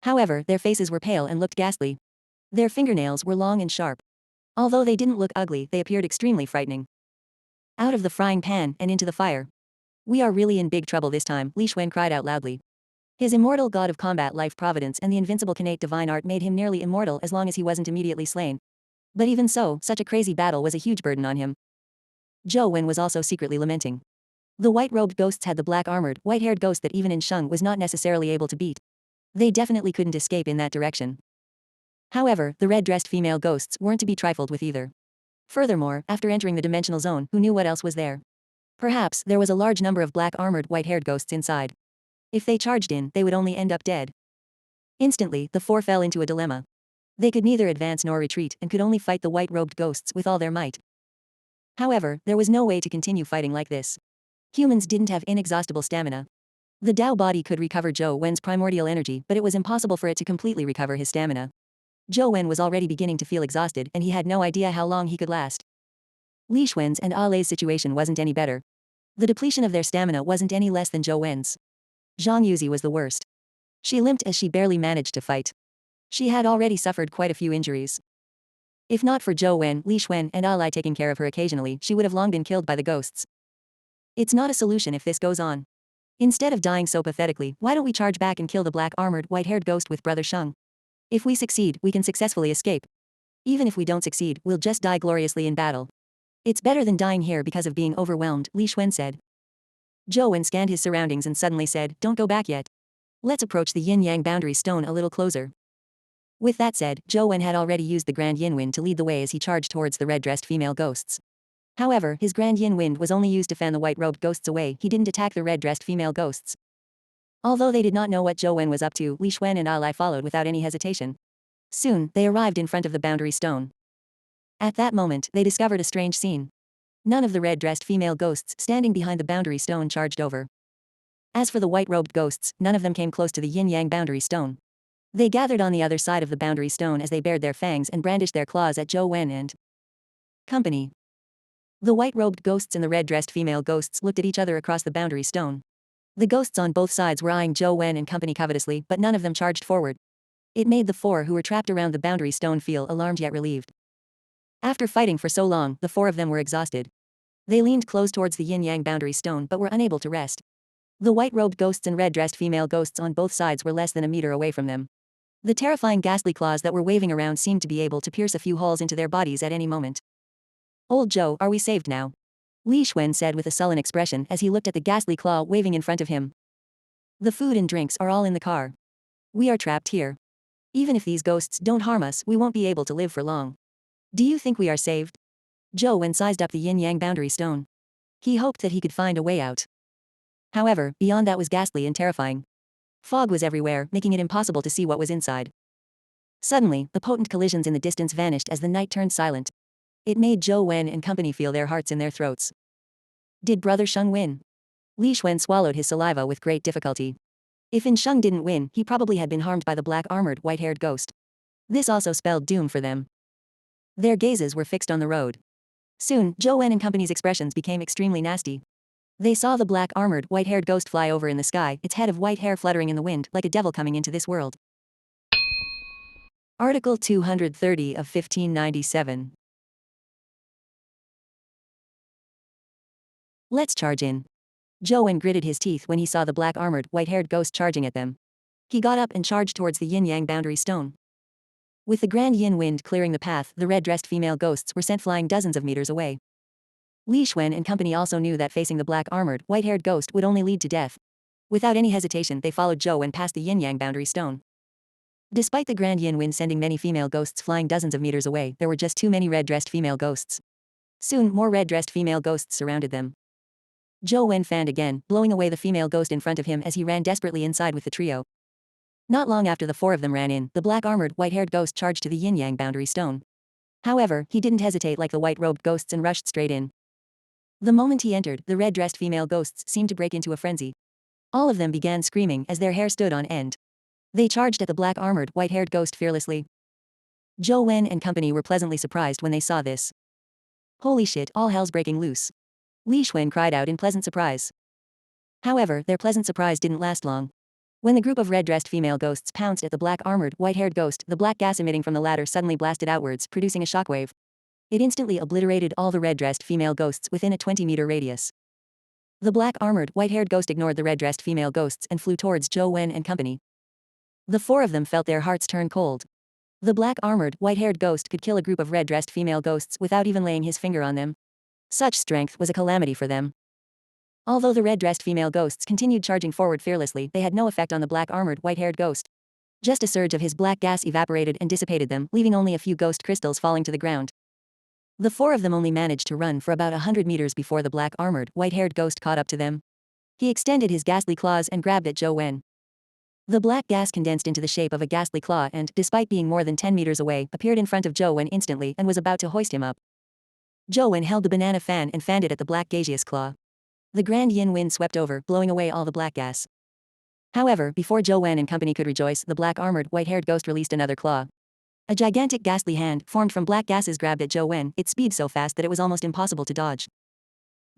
However, their faces were pale and looked ghastly. Their fingernails were long and sharp. Although they didn't look ugly, they appeared extremely frightening. Out of the frying pan and into the fire. We are really in big trouble this time, Li Xuan cried out loudly. His immortal god of combat life providence and the invincible connate divine art made him nearly immortal as long as he wasn't immediately slain. But even so, such a crazy battle was a huge burden on him. Zhou Wen was also secretly lamenting. The white-robed ghosts had the black-armored, white-haired ghost that even In Sheng was not necessarily able to beat. They definitely couldn't escape in that direction. However, the red-dressed female ghosts weren't to be trifled with either. Furthermore, after entering the dimensional zone, who knew what else was there? Perhaps there was a large number of black-armored, white-haired ghosts inside. If they charged in, they would only end up dead. Instantly, the four fell into a dilemma. They could neither advance nor retreat and could only fight the white-robed ghosts with all their might. However, there was no way to continue fighting like this. Humans didn't have inexhaustible stamina. The Dao body could recover Zhou Wen's primordial energy, but it was impossible for it to completely recover his stamina. Zhou Wen was already beginning to feel exhausted and he had no idea how long he could last. Li Xuan's and Alei's situation wasn't any better. The depletion of their stamina wasn't any less than Zhou Wen's. Zhang Yuzi was the worst. She limped as she barely managed to fight. She had already suffered quite a few injuries. If not for Zhou Wen, Li Xuan, and Alei taking care of her occasionally, she would have long been killed by the ghosts. It's not a solution if this goes on. Instead of dying so pathetically, why don't we charge back and kill the black-armored, white-haired ghost with Brother Sheng? If we succeed, we can successfully escape. Even if we don't succeed, we'll just die gloriously in battle. It's better than dying here because of being overwhelmed, Li Xuan said. Zhou Wen scanned his surroundings and suddenly said, "Don't go back yet. Let's approach the yin-yang boundary stone a little closer." With that said, Zhou Wen had already used the Grand Yin Wind to lead the way as he charged towards the red-dressed female ghosts. However, his Grand Yin Wind was only used to fan the white-robed ghosts away, he didn't attack the red-dressed female ghosts. Although they did not know what Zhou Wen was up to, Li Xuan and Alei followed without any hesitation. Soon, they arrived in front of the boundary stone. At that moment, they discovered a strange scene. None of the red-dressed female ghosts standing behind the boundary stone charged over. As for the white-robed ghosts, none of them came close to the yin-yang boundary stone. They gathered on the other side of the boundary stone as they bared their fangs and brandished their claws at Zhou Wen and company. The white-robed ghosts and the red-dressed female ghosts looked at each other across the boundary stone. The ghosts on both sides were eyeing Zhou Wen and company covetously, but none of them charged forward. It made the four who were trapped around the boundary stone feel alarmed yet relieved. After fighting for so long, the four of them were exhausted. They leaned close towards the yin-yang boundary stone but were unable to rest. The white-robed ghosts and red-dressed female ghosts on both sides were less than a meter away from them. The terrifying ghastly claws that were waving around seemed to be able to pierce a few holes into their bodies at any moment. Old Joe, are we saved now? Li Shuen said with a sullen expression as he looked at the ghastly claw waving in front of him. The food and drinks are all in the car. We are trapped here. Even if these ghosts don't harm us, we won't be able to live for long. Do you think we are saved? Zhou Wen sized up the yin-yang boundary stone. He hoped that he could find a way out. However, beyond that was ghastly and terrifying. Fog was everywhere, making it impossible to see what was inside. Suddenly, the potent collisions in the distance vanished as the night turned silent. It made Zhou Wen and company feel their hearts in their throats. Did Brother Sheng win? Li Shuen swallowed his saliva with great difficulty. If In Sheng didn't win, he probably had been harmed by the black-armored, white-haired ghost. This also spelled doom for them. Their gazes were fixed on the road. Soon, Zhou Wen and company's expressions became extremely nasty. They saw the black-armored, white-haired ghost fly over in the sky, its head of white hair fluttering in the wind like a devil coming into this world. Article 230 of 1597. Let's charge in. Zhou Wen gritted his teeth when he saw the black-armored, white-haired ghost charging at them. He got up and charged towards the yin-yang boundary stone. With the grand yin wind clearing the path, the red-dressed female ghosts were sent flying dozens of meters away. Li Shuen and company also knew that facing the black-armored, white-haired ghost would only lead to death. Without any hesitation, they followed Zhou Wen past the yin-yang boundary stone. Despite the grand yin wind sending many female ghosts flying dozens of meters away, there were just too many red-dressed female ghosts. Soon, more red-dressed female ghosts surrounded them. Zhou Wen fanned again, blowing away the female ghost in front of him as he ran desperately inside with the trio. Not long after the four of them ran in, the black-armored, white-haired ghost charged to the yin-yang boundary stone. However, he didn't hesitate like the white-robed ghosts and rushed straight in. The moment he entered, the red-dressed female ghosts seemed to break into a frenzy. All of them began screaming as their hair stood on end. They charged at the black-armored, white-haired ghost fearlessly. Zhou Wen and company were pleasantly surprised when they saw this. Holy shit, all hell's breaking loose. Li Shuen cried out in pleasant surprise. However, their pleasant surprise didn't last long. When the group of red-dressed female ghosts pounced at the black-armored, white-haired ghost, the black gas emitting from the latter suddenly blasted outwards, producing a shockwave. It instantly obliterated all the red-dressed female ghosts within a 20-meter radius. The black-armored, white-haired ghost ignored the red-dressed female ghosts and flew towards Zhou Wen and company. The four of them felt their hearts turn cold. The black-armored, white-haired ghost could kill a group of red-dressed female ghosts without even laying his finger on them. Such strength was a calamity for them. Although the red-dressed female ghosts continued charging forward fearlessly, they had no effect on the black-armored, white-haired ghost. Just a surge of his black gas evaporated and dissipated them, leaving only a few ghost crystals falling to the ground. The four of them only managed to run for about 100 meters before the black-armored, white-haired ghost caught up to them. He extended his ghastly claws and grabbed at Zhou Wen. The black gas condensed into the shape of a ghastly claw and, despite being more than 10 meters away, appeared in front of Zhou Wen instantly and was about to hoist him up. Zhou Wen held the banana fan and fanned it at the black gaseous claw. The grand yin wind swept over, blowing away all the black gas. However, before Zhou Wen and company could rejoice, the black-armored, white-haired ghost released another claw. A gigantic ghastly hand, formed from black gases, grabbed at Zhou Wen, its speed so fast that it was almost impossible to dodge.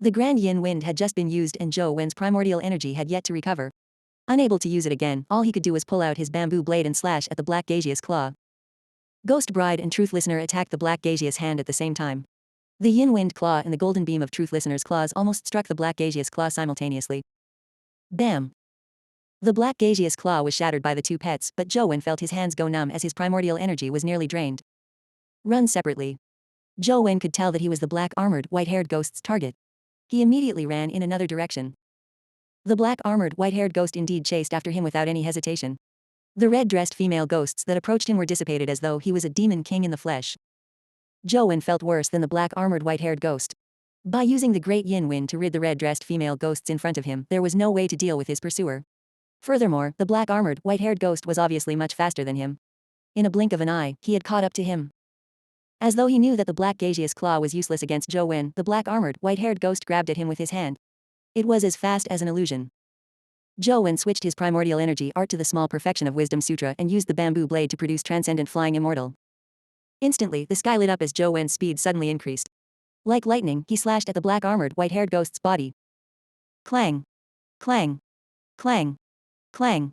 The grand yin wind had just been used and Zhou Wen's primordial energy had yet to recover. Unable to use it again, all he could do was pull out his bamboo blade and slash at the black gaseous claw. Ghost Bride and Truth Listener attacked the black gaseous hand at the same time. The yin wind claw and the golden beam of Truth Listener's claws almost struck the black gaseous claw simultaneously. Bam! The black gaseous claw was shattered by the two pets, but Zhou Wen felt his hands go numb as his primordial energy was nearly drained. Run separately. Zhou Wen could tell that he was the black-armored, white-haired ghost's target. He immediately ran in another direction. The black-armored, white-haired ghost indeed chased after him without any hesitation. The red-dressed female ghosts that approached him were dissipated as though he was a demon king in the flesh. Zhou Wen felt worse than the black-armored, white-haired ghost. By using the great yin wind to rid the red-dressed female ghosts in front of him, there was no way to deal with his pursuer. Furthermore, the black-armored, white-haired ghost was obviously much faster than him. In a blink of an eye, he had caught up to him. As though he knew that the black gaseous claw was useless against Zhou Wen, the black-armored, white-haired ghost grabbed at him with his hand. It was as fast as an illusion. Zhou Wen switched his primordial energy art to the small perfection of Wisdom Sutra and used the bamboo blade to produce transcendent flying immortal. Instantly, the sky lit up as Zhou Wen's speed suddenly increased. Like lightning, he slashed at the black-armored, white-haired ghost's body. Clang! Clang! Clang! Clang!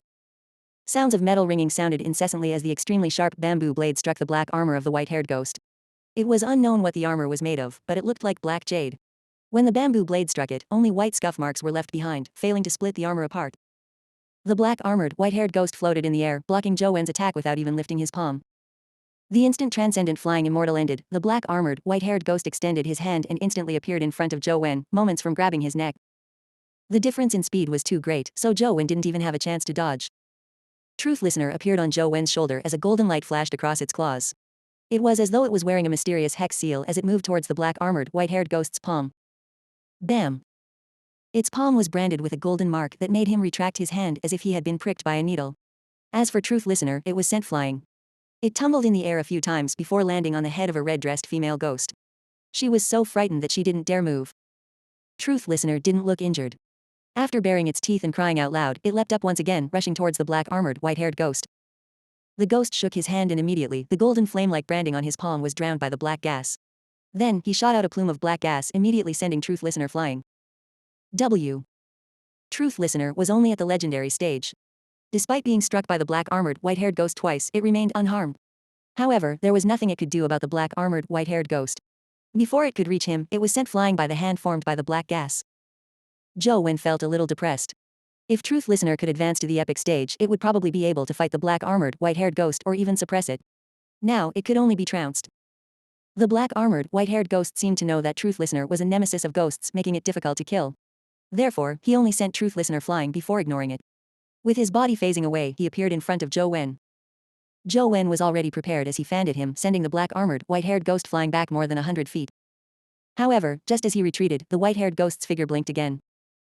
Sounds of metal ringing sounded incessantly as the extremely sharp bamboo blade struck the black armor of the white-haired ghost. It was unknown what the armor was made of, but it looked like black jade. When the bamboo blade struck it, only white scuff marks were left behind, failing to split the armor apart. The black armored, white-haired ghost floated in the air, blocking Zhou Wen's attack without even lifting his palm. The instant transcendent flying immortal ended, the black armored, white-haired ghost extended his hand and instantly appeared in front of Zhou Wen, moments from grabbing his neck. The difference in speed was too great, so Zhou Wen didn't even have a chance to dodge. Truth Listener appeared on Zhou Wen's shoulder as a golden light flashed across its claws. It was as though it was wearing a mysterious hex seal as it moved towards the black armored, white-haired ghost's palm. Bam! Its palm was branded with a golden mark that made him retract his hand as if he had been pricked by a needle. As for Truth Listener, it was sent flying. It tumbled in the air a few times before landing on the head of a red-dressed female ghost. She was so frightened that she didn't dare move. Truth Listener didn't look injured. After baring its teeth and crying out loud, it leapt up once again, rushing towards the black-armored, white-haired ghost. The ghost shook his hand and immediately, the golden flame-like branding on his palm was drowned by the black gas. Then, he shot out a plume of black gas, immediately sending Truth Listener flying. Truth Listener was only at the legendary stage. Despite being struck by the black-armored, white-haired ghost twice, it remained unharmed. However, there was nothing it could do about the black-armored, white-haired ghost. Before it could reach him, it was sent flying by the hand formed by the black gas. Zhou Wen felt a little depressed. If Truth Listener could advance to the epic stage, it would probably be able to fight the black-armored, white-haired ghost or even suppress it. Now, it could only be trounced. The black-armored, white-haired ghost seemed to know that Truth Listener was a nemesis of ghosts, making it difficult to kill. Therefore, he only sent Truth Listener flying before ignoring it. With his body phasing away, he appeared in front of Zhou Wen. Zhou Wen was already prepared as he fanned at him, sending the black-armored, white-haired ghost flying back more than 100 feet. However, just as he retreated, the white-haired ghost's figure blinked again.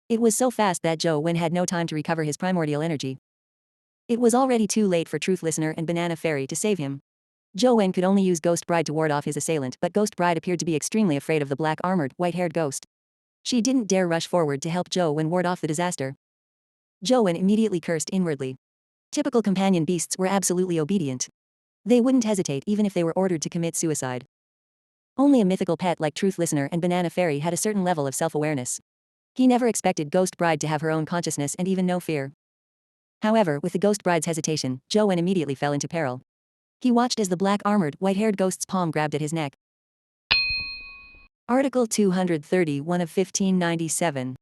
It was so fast that Zhou Wen had no time to recover his primordial energy. It was already too late for Truth Listener and Banana Fairy to save him. Zhou Wen could only use Ghost Bride to ward off his assailant, but Ghost Bride appeared to be extremely afraid of the black-armored, white-haired ghost. She didn't dare rush forward to help Zhou Wen ward off the disaster. Zhou Wen immediately cursed inwardly. Typical companion beasts were absolutely obedient. They wouldn't hesitate even if they were ordered to commit suicide. Only a mythical pet like Truth Listener and Banana Fairy had a certain level of self-awareness. He never expected Ghost Bride to have her own consciousness and even no fear. However, with the Ghost Bride's hesitation, Zhou Wen immediately fell into peril. He watched as the black-armored, white-haired ghost's palm grabbed at his neck. Article 231 of 1597.